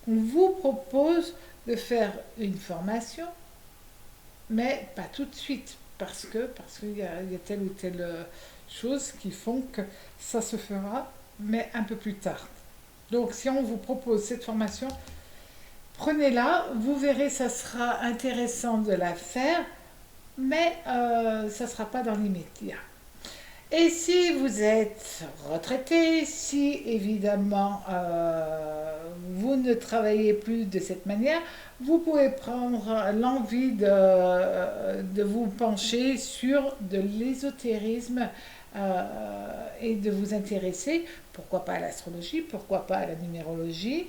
on vous propose de faire une formation, mais pas tout de suite, parce qu'il y a telle ou telle chose qui font que ça se fera, mais un peu plus tard. Donc, si on vous propose cette formation, prenez-la, vous verrez, ça sera intéressant de la faire, mais ça ne sera pas dans l'immédiat. Et si vous êtes retraité, si évidemment vous ne travaillez plus de cette manière, vous pouvez prendre l'envie de vous pencher sur de l'ésotérisme et de vous intéresser, pourquoi pas à l'astrologie, pourquoi pas à la numérologie,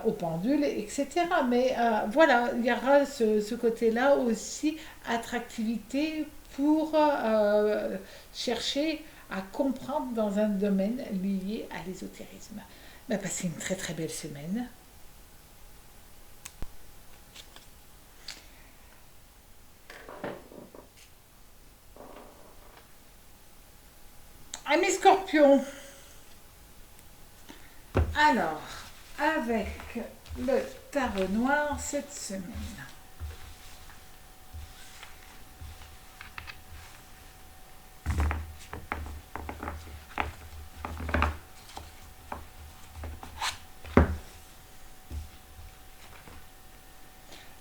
aux pendules, etc. Mais voilà, il y aura ce côté-là aussi, attractivité pour chercher à comprendre dans un domaine lié à l'ésotérisme. Ben, passez une très très belle semaine. Amis Scorpion, alors, avec le tarot noir cette semaine.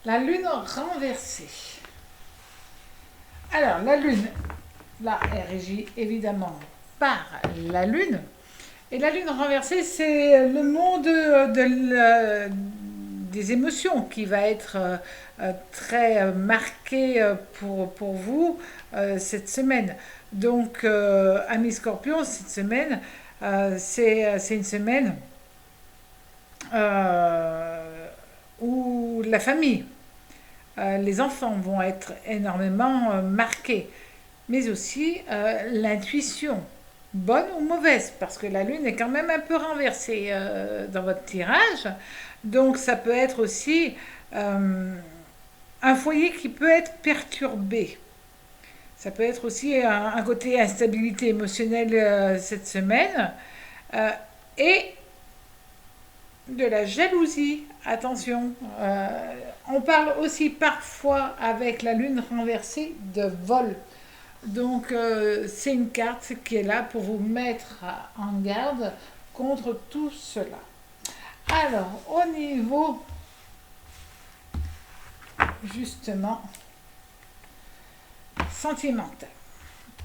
La lune renversée. Alors, la lune, là, est régie évidemment par la lune. Et la lune renversée, c'est le monde des émotions qui va être très marqué pour vous cette semaine. Donc, amis Scorpion, cette semaine, c'est une semaine euh, ou la famille. Les enfants vont être énormément marqués, mais aussi l'intuition, bonne ou mauvaise, parce que la lune est quand même un peu renversée dans votre tirage. Donc ça peut être aussi euh, un foyer qui peut être perturbé. Ça peut être aussi un côté instabilité émotionnelle cette semaine. Euh, et de la jalousie, attention. On parle aussi parfois avec la lune renversée de vol. Donc c'est une carte qui est là pour vous mettre en garde contre tout cela. Alors au niveau justement sentimental.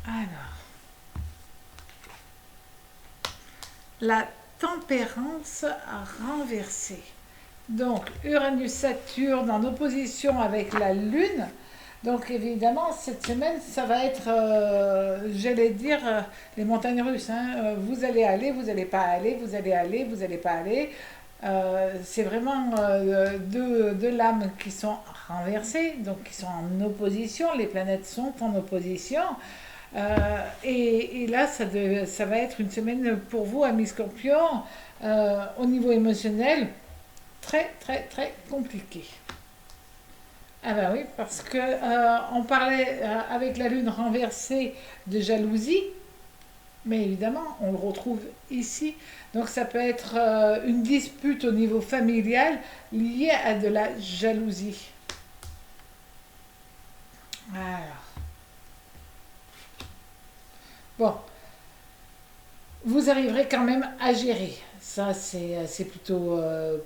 Alors la tempérance renversée. Donc Uranus-Saturne en opposition avec la Lune. Donc évidemment, cette semaine, ça va être, j'allais dire, les montagnes russes, hein. Vous allez aller, vous n'allez pas aller, vous allez aller, vous n'allez pas aller. C'est vraiment deux lames qui sont renversées, donc qui sont en opposition. Les planètes sont en opposition. Et là, ça va être une semaine pour vous, amis scorpions, au niveau émotionnel, très, très, très compliqué. Ah ben oui, parce que on parlait avec la lune renversée de jalousie, mais évidemment, on le retrouve ici. Donc ça peut être une dispute au niveau familial liée à de la jalousie. Alors, bon, vous arriverez quand même à gérer. Ça, c'est plutôt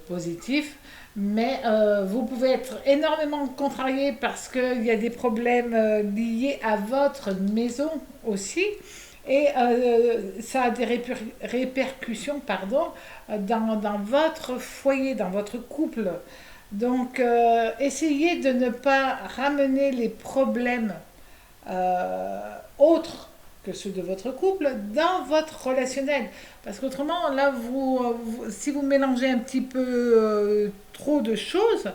positif. Mais vous pouvez être énormément contrarié parce qu'il y a des problèmes liés à votre maison aussi. Et ça a des répercussions pardon, dans votre foyer, dans votre couple. Donc, essayez de ne pas ramener les problèmes autres que ceux de votre couple dans votre relationnel. Parce qu'autrement, là, si vous mélangez un petit peu trop de choses,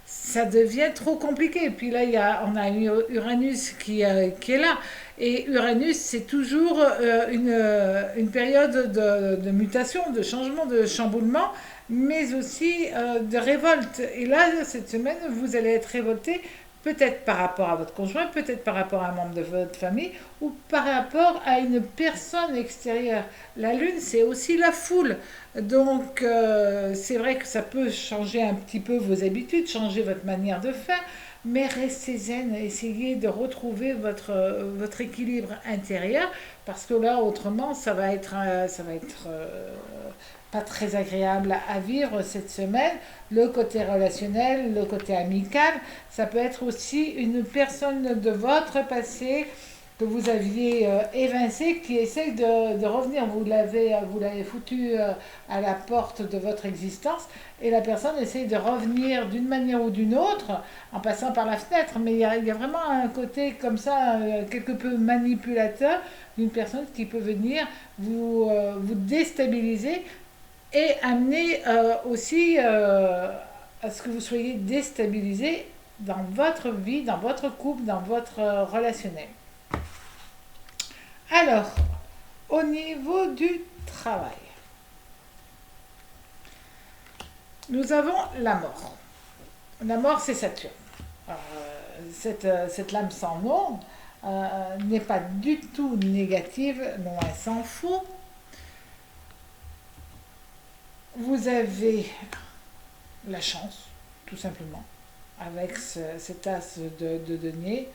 ça devient trop compliqué. Et puis là, on a Uranus qui est là. Et Uranus, c'est toujours une période de mutation, de changement, de chamboulement, mais aussi de révolte. Et là, cette semaine, vous allez être révolté peut-être par rapport à votre conjoint, peut-être par rapport à un membre de votre famille ou par rapport à une personne extérieure. La lune, c'est aussi la foule. Donc, c'est vrai que ça peut changer un petit peu vos habitudes, changer votre manière de faire, mais restez zen, essayez de retrouver votre équilibre intérieur, parce que là, autrement, ça va être pas très agréable à vivre cette semaine. Le côté relationnel, le côté amical, ça peut être aussi une personne de votre passé que vous aviez évincé qui essaye de revenir. Vous l'avez foutu à la porte de votre existence et la personne essaye de revenir d'une manière ou d'une autre en passant par la fenêtre. Mais il y a vraiment un côté comme ça, quelque peu manipulateur d'une personne qui peut venir vous déstabiliser et amener aussi à ce que vous soyez déstabilisé dans votre vie, dans votre couple, dans votre relationnel. Alors, au niveau du travail, nous avons la mort. La mort, c'est Saturne. Euh, cette lame sans nom n'est pas du tout négative, loin s'en faut. Vous avez la chance, tout simplement, avec cet as de denier,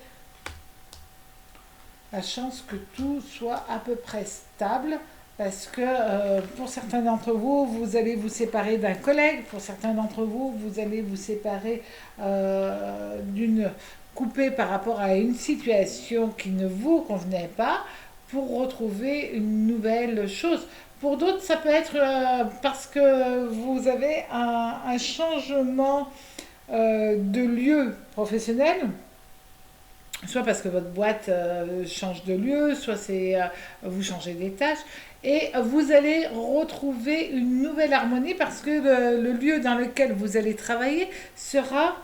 la chance que tout soit à peu près stable, parce que pour certains d'entre vous, vous allez vous séparer d'un collègue, pour certains d'entre vous, vous allez vous séparer d'une coupée par rapport à une situation qui ne vous convenait pas, pour retrouver une nouvelle chose. Pour d'autres, ça peut être parce que vous avez un changement de lieu professionnel soit parce que votre boîte change de lieu, soit c'est vous changez des tâches, et vous allez retrouver une nouvelle harmonie parce que le lieu dans lequel vous allez travailler sera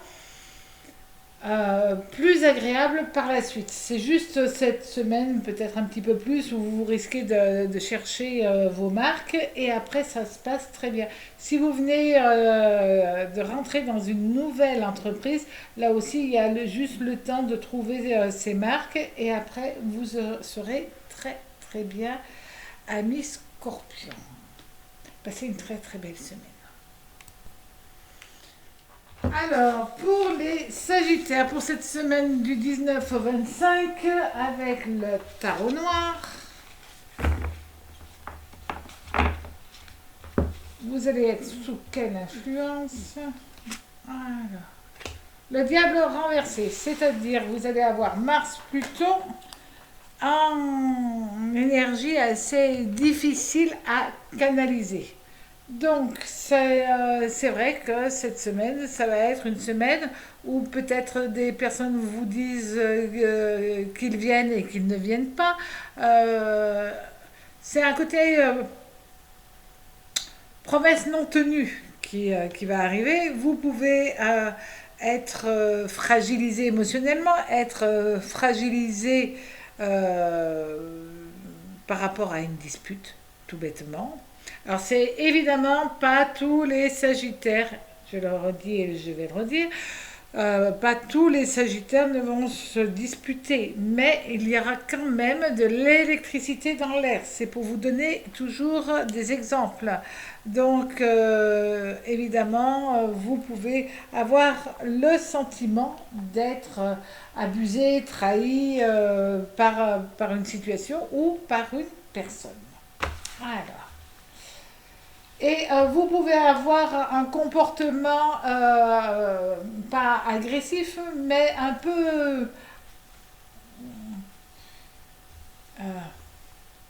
plus agréable par la suite. C'est juste cette semaine, peut-être un petit peu plus, où vous risquez de chercher vos marques et après ça se passe très bien. Si vous venez de rentrer dans une nouvelle entreprise, là aussi il y a juste le temps de trouver ces marques et après vous serez très très bien, amis Scorpion. Passez une très très belle semaine. Alors, pour les Sagittaires, pour cette semaine du 19 au 25, avec le tarot noir, vous allez être sous quelle influence? Alors, le diable renversé, c'est-à-dire vous allez avoir Mars Pluton en énergie assez difficile à canaliser. Donc, c'est vrai que cette semaine, ça va être une semaine où peut-être des personnes vous disent qu'ils viennent et qu'ils ne viennent pas. Euh, c'est un côté promesse non tenue qui va arriver. Vous pouvez être fragilisé émotionnellement, être fragilisé euh, par rapport à une dispute, tout bêtement. Alors, c'est évidemment pas tous les Sagittaires, je le redis et je vais le redire, pas tous les Sagittaires ne vont se disputer, mais il y aura quand même de l'électricité dans l'air. C'est pour vous donner toujours des exemples. Donc, évidemment, vous pouvez avoir le sentiment d'être abusé, trahi par une situation ou par une personne. Alors. Et vous pouvez avoir un comportement pas agressif, mais un peu euh,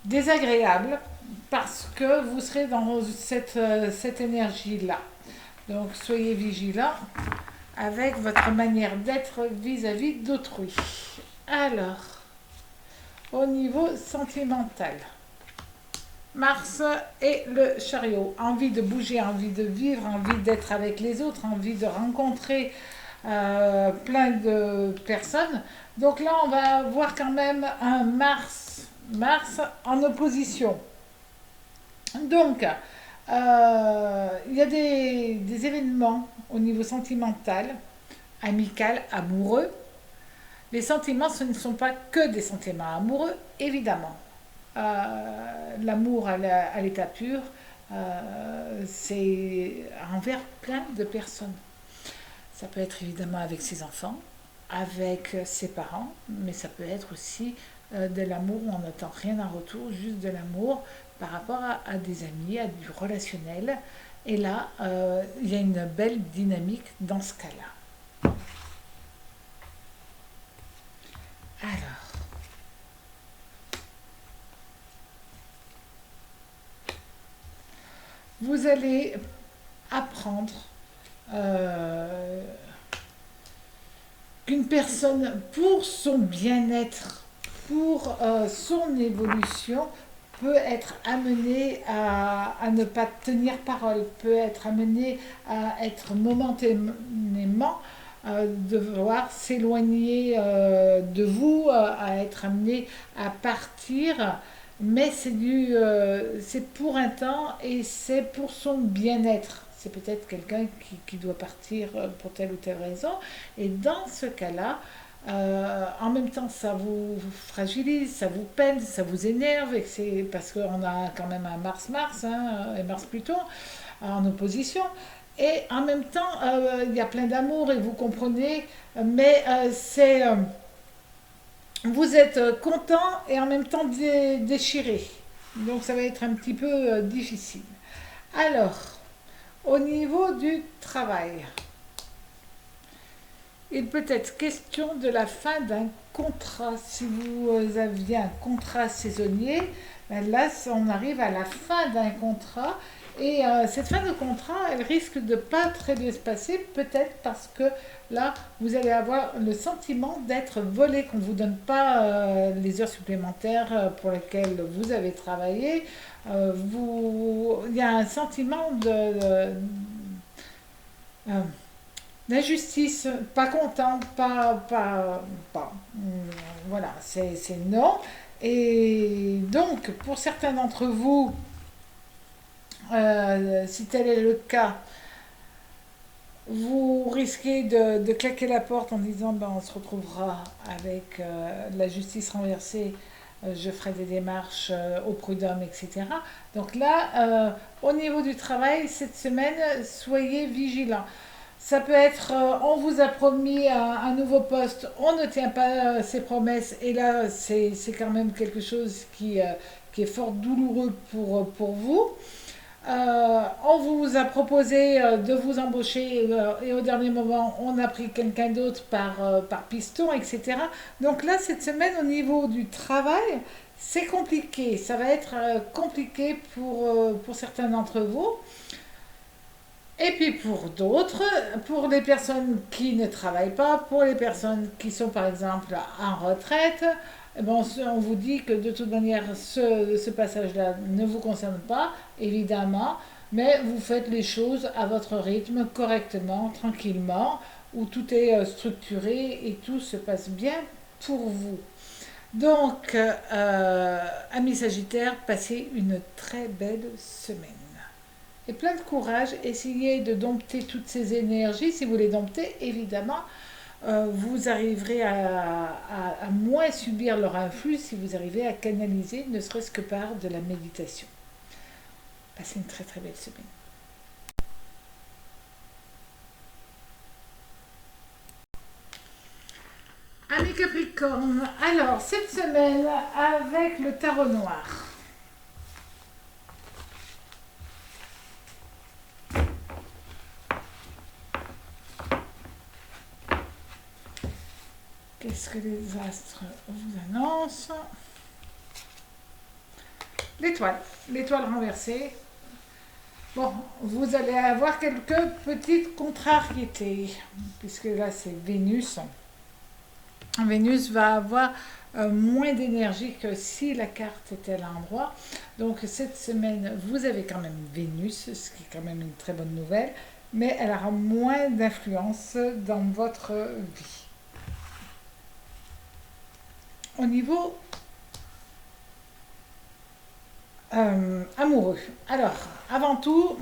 désagréable parce que vous serez dans cette énergie-là. Donc soyez vigilants avec votre manière d'être vis-à-vis d'autrui. Alors, au niveau sentimental. Mars et le chariot. Envie de bouger, envie de vivre, envie d'être avec les autres, envie de rencontrer plein de personnes. Donc là, on va voir quand même un Mars en opposition. Donc, il y a des événements au niveau sentimental, amical, amoureux. Les sentiments, ce ne sont pas que des sentiments amoureux, évidemment. L'amour à l'état pur, c'est envers plein de personnes. Ça peut être évidemment avec ses enfants, avec ses parents, mais ça peut être aussi de l'amour où on n'attend rien en retour, juste de l'amour par rapport à des amis, à du relationnel. Et là, il y a une belle dynamique dans ce cas-là. Alors, vous allez apprendre euh, qu'une personne, pour son bien-être, pour son évolution, peut être amenée à ne pas tenir parole, peut être amenée à être momentanément devoir s'éloigner de vous, à être amené à partir, mais c'est pour un temps et c'est pour son bien-être. C'est peut-être quelqu'un qui doit partir pour telle ou telle raison. Et dans ce cas-là, en même temps, ça vous fragilise, ça vous peine, ça vous énerve, et c'est parce qu'on a quand même un Mars-Mars, hein, et Mars-Pluton en opposition. Et en même temps, il y a plein d'amour et vous comprenez, mais vous êtes content et en même temps déchiré. Donc ça va être un petit peu difficile. Alors, au niveau du travail, Il peut être question de la fin d'un contrat. Si vous aviez un contrat saisonnier, ben là, on arrive à la fin d'un contrat. Et cette fin de contrat, elle risque de pas très bien se passer, peut-être parce que là, vous allez avoir le sentiment d'être volé, qu'on ne vous donne pas les heures supplémentaires pour lesquelles vous avez travaillé. Il y a un sentiment euh, d'injustice, pas content, pas. Voilà, c'est non. Et donc, pour certains d'entre vous, si tel est le cas, vous risquez de claquer la porte en disant ben, on se retrouvera avec la justice renversée, je ferai des démarches au prud'homme, etc. Donc là, au niveau du travail, cette semaine, soyez vigilants. Ça peut être, on vous a promis un nouveau poste, on ne tient pas ses promesses, et là, c'est quand même quelque chose qui est fort douloureux pour vous. On vous a proposé de vous embaucher et au dernier moment, on a pris quelqu'un d'autre par piston, etc. Donc là, cette semaine, au niveau du travail, c'est compliqué. Ça va être compliqué pour certains d'entre vous. Et puis pour d'autres, pour les personnes qui ne travaillent pas, pour les personnes qui sont par exemple en retraite, eh ben, on vous dit que de toute manière, ce passage-là ne vous concerne pas, évidemment, mais vous faites les choses à votre rythme, correctement, tranquillement, où tout est structuré et tout se passe bien pour vous. Donc, amis Sagittaires, passez une très belle semaine. Et plein de courage, essayez de dompter toutes ces énergies. Si vous les domptez, évidemment, vous arriverez à moins subir leur influx si vous arrivez à canaliser, ne serait-ce que par de la méditation. Passez une très très belle semaine. Amis Capricorne, alors cette semaine avec le tarot noir. Qu'est-ce que les astres vous annoncent? L'étoile, l'étoile renversée. Bon, vous allez avoir quelques petites contrariétés, puisque là c'est Vénus. Vénus va avoir moins d'énergie que si la carte était à l'endroit. Donc cette semaine, vous avez quand même Vénus, ce qui est quand même une très bonne nouvelle, mais elle aura moins d'influence dans votre vie. Au niveau amoureux. Alors, avant tout,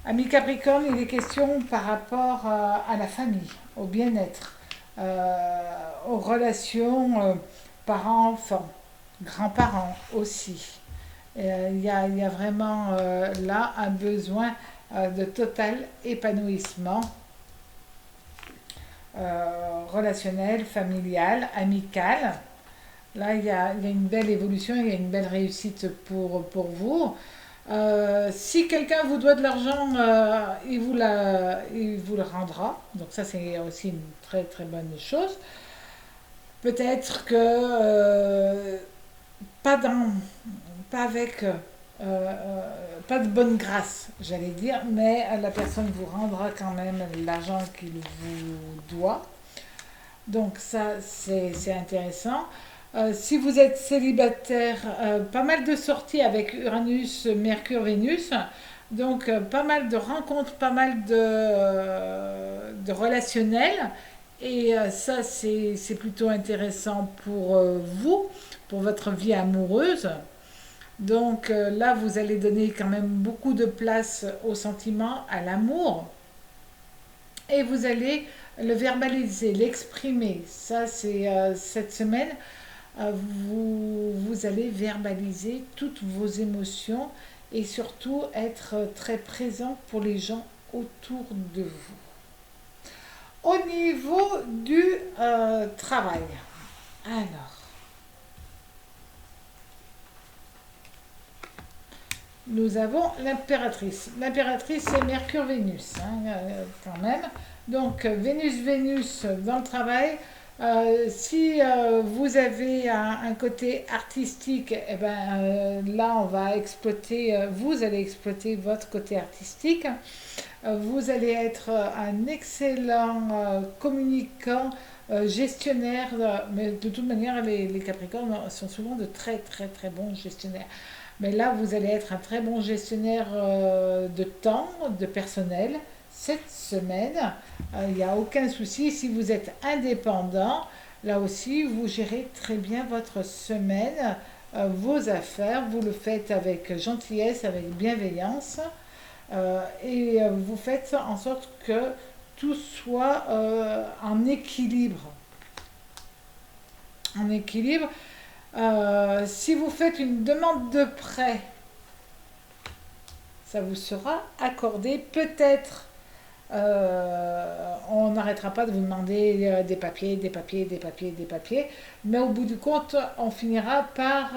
ami Capricorne, il est question par rapport à la famille, au bien-être, aux relations parents-enfants, grands-parents aussi. Il y a vraiment là un besoin de total épanouissement relationnel, familial, amical. Là, il y a une belle évolution, il y a une belle réussite pour vous. Si quelqu'un vous doit de l'argent, il vous le rendra. Donc ça, c'est aussi une très très bonne chose. Peut-être que pas dans, pas avec, pas de bonne grâce, j'allais dire, mais la personne vous rendra quand même l'argent qu'il vous doit. Donc ça, c'est intéressant. Si vous êtes célibataire, pas mal de sorties avec Uranus, Mercure, Vénus. Donc pas mal de rencontres, pas mal de relationnels. Et ça, c'est plutôt intéressant pour vous, pour votre vie amoureuse. Donc là, vous allez donner quand même beaucoup de place aux sentiments, à l'amour. Et vous allez le verbaliser, l'exprimer. Ça, c'est cette semaine vous allez verbaliser toutes vos émotions et surtout être très présent pour les gens autour de vous. Au niveau du travail, alors, nous avons l'impératrice. L'impératrice, c'est Mercure-Vénus, hein, quand même. Donc, Vénus dans le travail. Si vous avez un côté artistique, eh ben, là, on va exploiter, vous allez exploiter votre côté artistique. Vous allez être un excellent communicant, gestionnaire, mais de toute manière, les Capricornes sont souvent de très très très bons gestionnaires. Mais là, vous allez être un très bon gestionnaire de temps, de personnel. Cette semaine, il n'y a aucun souci. Si vous êtes indépendant, là aussi, vous gérez très bien votre semaine, vos affaires. Vous le faites avec gentillesse, avec bienveillance. Et vous faites en sorte que tout soit en équilibre. En équilibre. Si vous faites une demande de prêt, ça vous sera accordé. Peut-être on n'arrêtera pas de vous demander des papiers, des papiers, des papiers, des papiers, mais au bout du compte, on finira par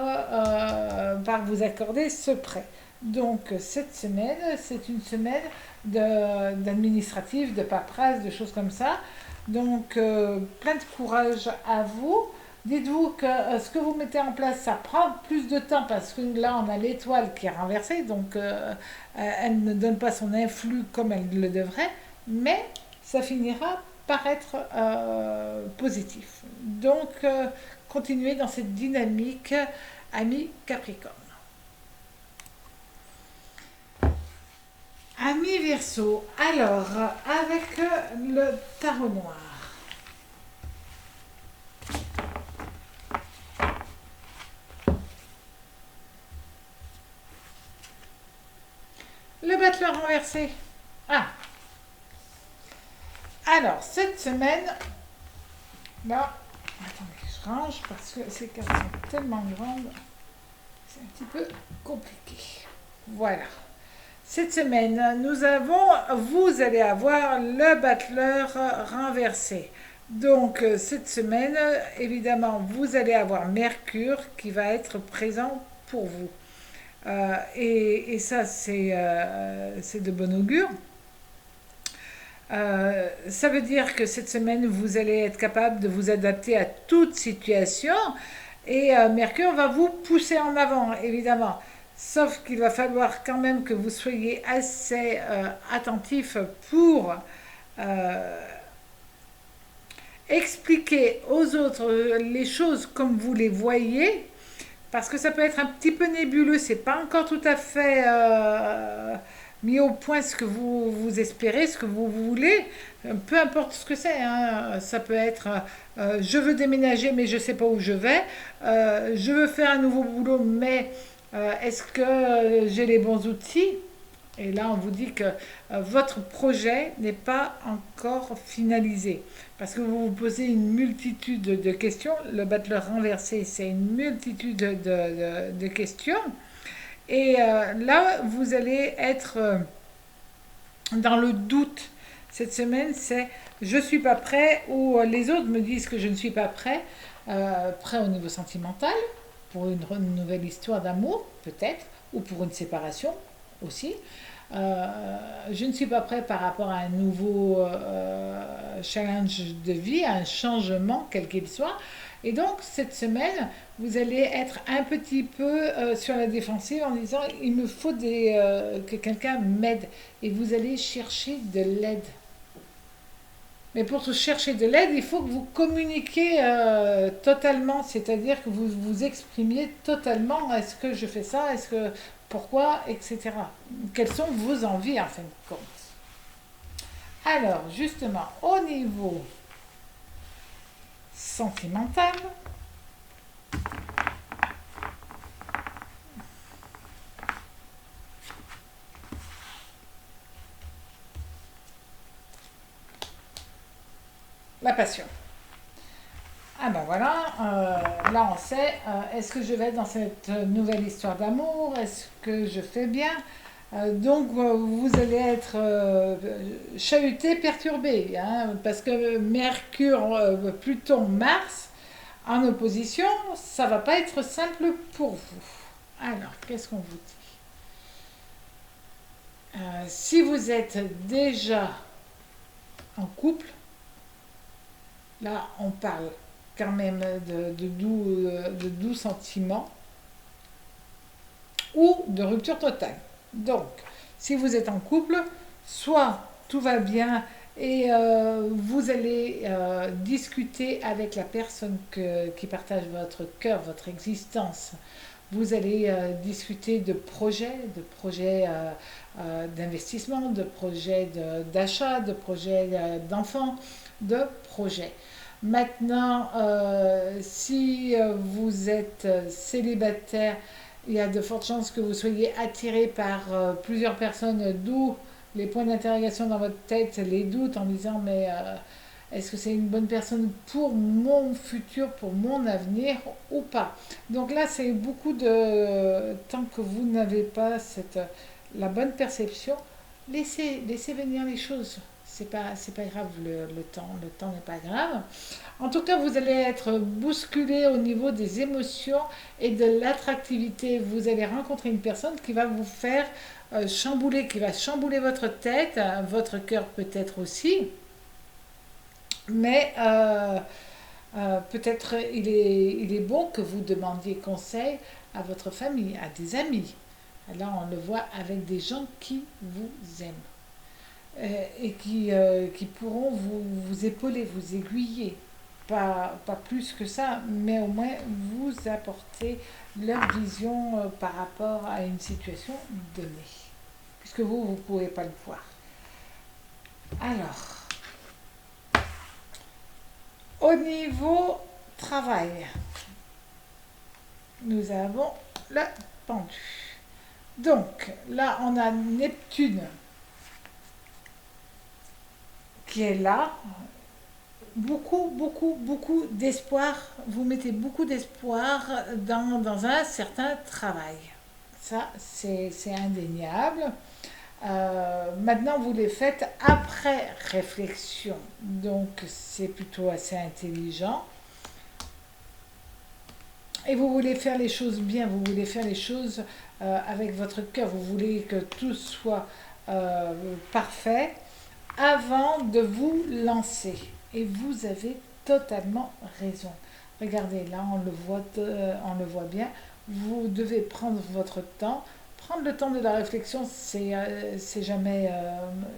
vous accorder ce prêt. Donc cette semaine, c'est une semaine d'administratif, de paperasse, de choses comme ça. Donc plein de courage à vous. Dites-vous que ce que vous mettez en place, ça prend plus de temps parce que là, on a l'étoile qui est renversée, donc elle ne donne pas son influx comme elle le devrait, mais ça finira par être positif. Donc, continuez dans cette dynamique, ami Capricorne. Ami Verseau, alors, avec le tarot noir. Le battleur renversé. Ah. Alors, cette semaine, là, attendez, je range parce que ces cartes sont tellement grandes, c'est un petit peu compliqué. Voilà. Cette semaine, vous allez avoir le battleur renversé. Donc, cette semaine, évidemment, vous allez avoir Mercure qui va être présent pour vous. Et ça, c'est de bon augure. Ça veut dire que cette semaine, vous allez être capable de vous adapter à toute situation et Mercure va vous pousser en avant, évidemment. Sauf qu'il va falloir quand même que vous soyez assez attentif pour expliquer aux autres les choses comme vous les voyez, parce que ça peut être un petit peu nébuleux, c'est pas encore tout à fait mis au point ce que vous espérez, ce que vous voulez, peu importe ce que c'est, hein. Ça peut être je veux déménager mais je sais pas où je vais, je veux faire un nouveau boulot mais est-ce que j'ai les bons outils? Et là, on vous dit que votre projet n'est pas encore finalisé. Parce que vous vous posez une multitude de questions. Le battleur renversé, c'est une multitude de questions. Et là, vous allez être dans le doute. Cette semaine, c'est je suis pas prêt ou les autres me disent que je ne suis pas prêt. Prêt au niveau sentimental, pour une nouvelle histoire d'amour, peut-être, ou pour une séparation aussi. Je ne suis pas prêt par rapport à un nouveau challenge de vie, à un changement, quel qu'il soit. Et donc, cette semaine, vous allez être un petit peu sur la défensive en disant, il me faut que quelqu'un m'aide. Et vous allez chercher de l'aide. Mais pour chercher de l'aide, il faut que vous communiquiez totalement, c'est-à-dire que vous vous exprimiez totalement. Est-ce que je fais ça? Est-ce que pourquoi, etc. Quelles sont vos envies en fin de compte? Alors, justement, au niveau sentimental, la passion. Ah ben voilà, là on sait, est-ce que je vais dans cette nouvelle histoire d'amour? Est-ce que je fais bien? Donc vous allez être chahuté, perturbé, hein, parce que Mercure, Pluton, Mars en opposition, ça va pas être simple pour vous. Alors, qu'est-ce qu'on vous dit? Si vous êtes déjà en couple, là on parle quand même de doux sentiments ou de rupture totale. Donc, si vous êtes en couple, soit tout va bien et vous allez discuter avec la personne qui partage votre cœur, votre existence. Vous allez discuter de projets d'investissement, de projets d'achat, de projets d'enfants, de projets. Maintenant, si vous êtes célibataire, il y a de fortes chances que vous soyez attiré par plusieurs personnes, d'où les points d'interrogation dans votre tête, les doutes en disant mais est-ce que c'est une bonne personne pour mon futur, pour mon avenir ou pas. Donc là, c'est beaucoup de tant que vous n'avez pas la bonne perception, laissez venir les choses. C'est pas grave le temps n'est pas grave. En tout cas, vous allez être bousculé au niveau des émotions et de l'attractivité. Vous allez rencontrer une personne qui va vous faire chambouler, qui va chambouler votre tête, votre cœur peut-être aussi, mais peut-être il est bon que vous demandiez conseil à votre famille, à des amis. Là, on le voit avec des gens qui vous aiment et qui pourront vous épauler, vous aiguiller. Pas plus que ça, mais au moins vous apporter leur vision par rapport à une situation donnée. Puisque vous ne pouvez pas le voir. Alors, au niveau travail, nous avons le pendu. Donc, là, on a Neptune qui est là. Beaucoup d'espoir. Vous mettez beaucoup d'espoir dans un certain travail. Ça, c'est indéniable. Maintenant, vous les faites après réflexion. Donc, c'est plutôt assez intelligent. Et vous voulez faire les choses bien, vous voulez faire les choses avec votre cœur, vous voulez que tout soit parfait avant de vous lancer. Et vous avez totalement raison. Regardez, là, on le voit bien. Vous devez prendre votre temps. Prendre le temps de la réflexion, c'est jamais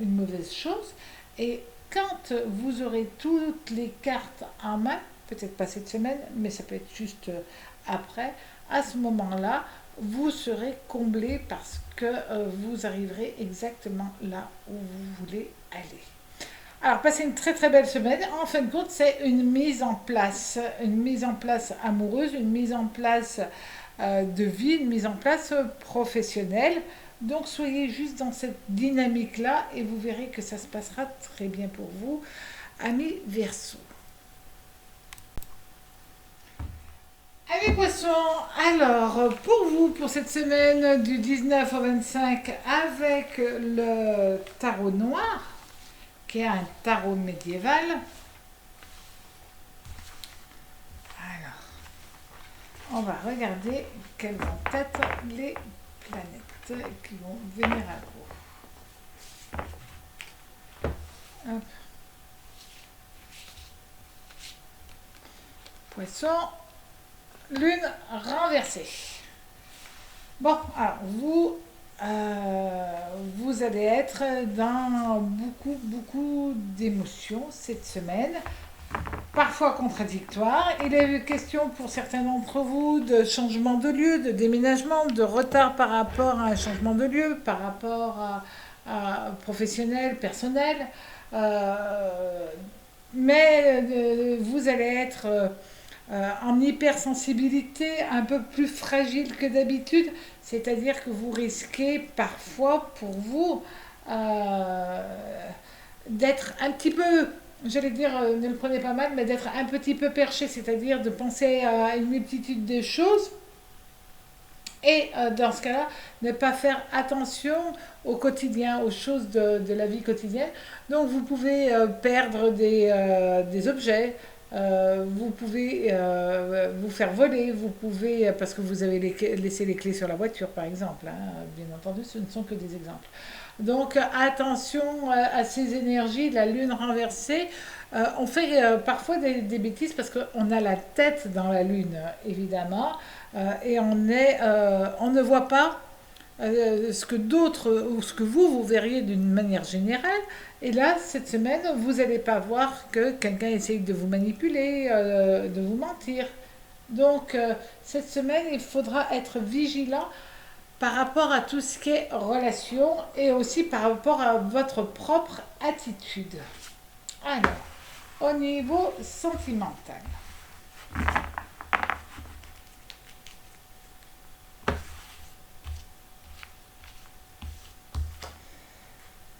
une mauvaise chose. Et quand vous aurez toutes les cartes en main, peut-être pas cette semaine, mais ça peut être juste après, à ce moment-là, vous serez comblé parce que vous arriverez exactement là où vous voulez aller. Alors, passez une très très belle semaine. En fin de compte, c'est une mise en place amoureuse, une mise en place de vie, une mise en place professionnelle. Donc, soyez juste dans cette dynamique-là et vous verrez que ça se passera très bien pour vous, amis Verseau. Amis Poissons, alors pour vous, pour cette semaine du 19 au 25, avec le tarot noir, qui est un tarot médiéval. Alors, on va regarder quelles vont être les planètes qui vont venir à vous. Hop. Poisson, lune renversée. Bon, alors vous allez être dans beaucoup d'émotions cette semaine, parfois contradictoires. Il est question pour certains d'entre vous de changement de lieu, de déménagement, de retard par rapport à un changement de lieu, par rapport à professionnel, personnel. Mais vous allez être en hypersensibilité, un peu plus fragile que d'habitude, c'est-à-dire que vous risquez parfois pour vous d'être un petit peu, j'allais dire, ne le prenez pas mal, mais d'être un petit peu perché, c'est-à-dire de penser à une multitude de choses. Et dans ce cas-là, ne pas faire attention au quotidien, aux choses de la vie quotidienne. Donc vous pouvez perdre des objets, Vous pouvez vous faire voler, vous pouvez, parce que vous avez laissé les clés sur la voiture par exemple, hein, bien entendu ce ne sont que des exemples. Donc attention à ces énergies, la lune renversée. On fait parfois des bêtises parce qu'on a la tête dans la lune, évidemment, et on ne voit pas ce que d'autres ou ce que vous verriez d'une manière générale. Et là, cette semaine, vous n'allez pas voir que quelqu'un essaye de vous manipuler, de vous mentir. Donc, cette semaine, il faudra être vigilant par rapport à tout ce qui est relation et aussi par rapport à votre propre attitude. Alors, au niveau sentimental,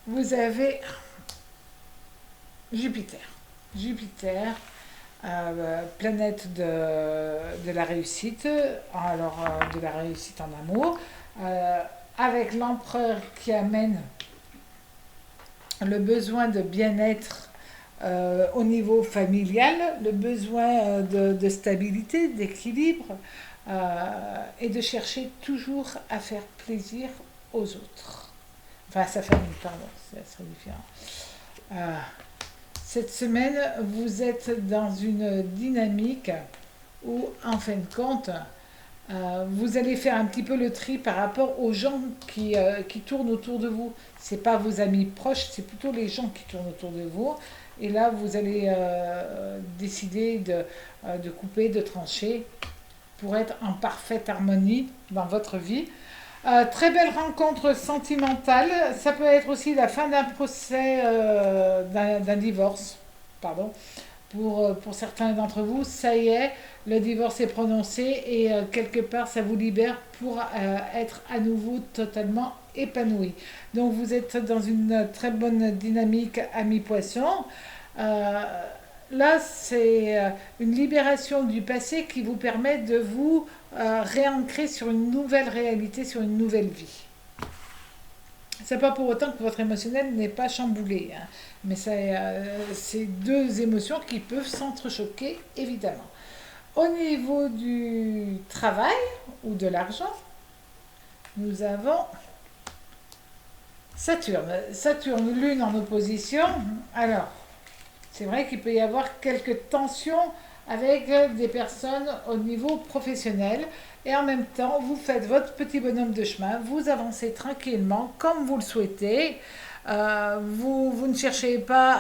vous avez Jupiter. Jupiter, planète de la réussite, alors de la réussite en amour, euh, avec l'empereur qui amène le besoin de bien-être au niveau familial, le besoin de stabilité, d'équilibre, et de chercher toujours à faire plaisir aux autres. Enfin, à sa famille, pardon, ça serait différent. Euh, cette semaine, vous êtes dans une dynamique où, en fin de compte, vous allez faire un petit peu le tri par rapport aux gens qui tournent autour de vous. C'est pas vos amis proches, c'est plutôt les gens qui tournent autour de vous. Et là, vous allez décider de couper, de trancher pour être en parfaite harmonie dans votre vie. Très belle rencontre sentimentale. Ça peut être aussi la fin d'un procès, d'un divorce. Pardon. Pour certains d'entre vous, ça y est, le divorce est prononcé et quelque part, ça vous libère pour être à nouveau totalement épanoui. Donc, vous êtes dans une très bonne dynamique ami-poisson. Euh, Là, c'est une libération du passé qui vous permet de vous réancrer sur une nouvelle réalité, sur une nouvelle vie. C'est pas pour autant que votre émotionnel n'est pas chamboulé, hein, mais c'est deux émotions qui peuvent s'entrechoquer, évidemment. Au niveau du travail ou de l'argent, nous avons Saturne. Saturne, lune en opposition. Alors, c'est vrai qu'il peut y avoir quelques tensions avec des personnes au niveau professionnel et en même temps, vous faites votre petit bonhomme de chemin, vous avancez tranquillement comme vous le souhaitez. Vous ne cherchez pas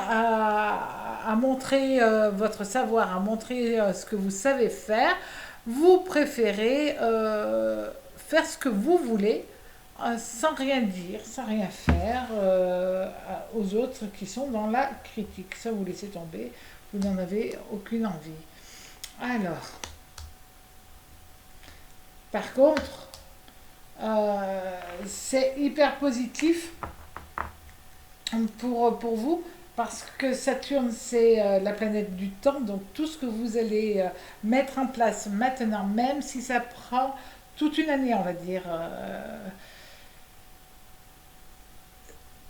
à montrer votre savoir, à montrer ce que vous savez faire. Vous préférez faire ce que vous voulez sans rien dire, sans rien faire aux autres qui sont dans la critique. Ça, vous laissez tomber, vous n'en avez aucune envie. Alors, par contre, c'est hyper positif pour vous parce que Saturne, c'est la planète du temps, donc tout ce que vous allez mettre en place maintenant, même si ça prend toute une année, on va dire.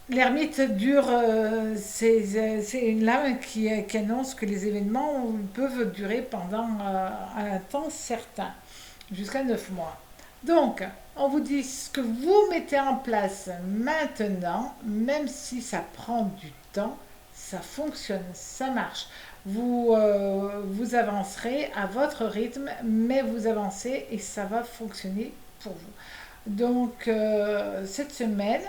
L'ermite dure, c'est une lame qui annonce que les événements peuvent durer pendant un temps certain, jusqu'à 9 mois. Donc, on vous dit ce que vous mettez en place maintenant, même si ça prend du temps, ça fonctionne, ça marche. Vous avancerez à votre rythme, mais vous avancez et ça va fonctionner pour vous. Donc, cette semaine,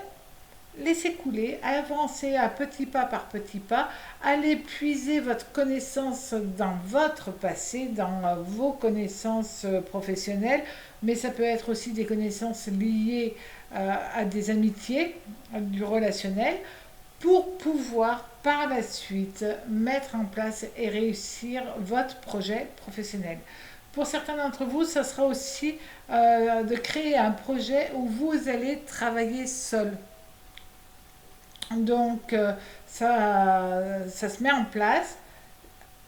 laissez couler, avancez à petits pas par petits pas, allez puiser votre connaissance dans votre passé, dans vos connaissances professionnelles, mais ça peut être aussi des connaissances liées à des amitiés, du relationnel, pour pouvoir par la suite mettre en place et réussir votre projet professionnel. Pour certains d'entre vous, ça sera aussi de créer un projet où vous allez travailler seul. Donc ça se met en place,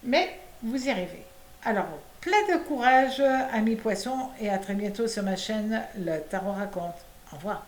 mais vous y arrivez. Alors, plein de courage, amis poissons, et à très bientôt sur ma chaîne Le Tarot Raconte. Au revoir.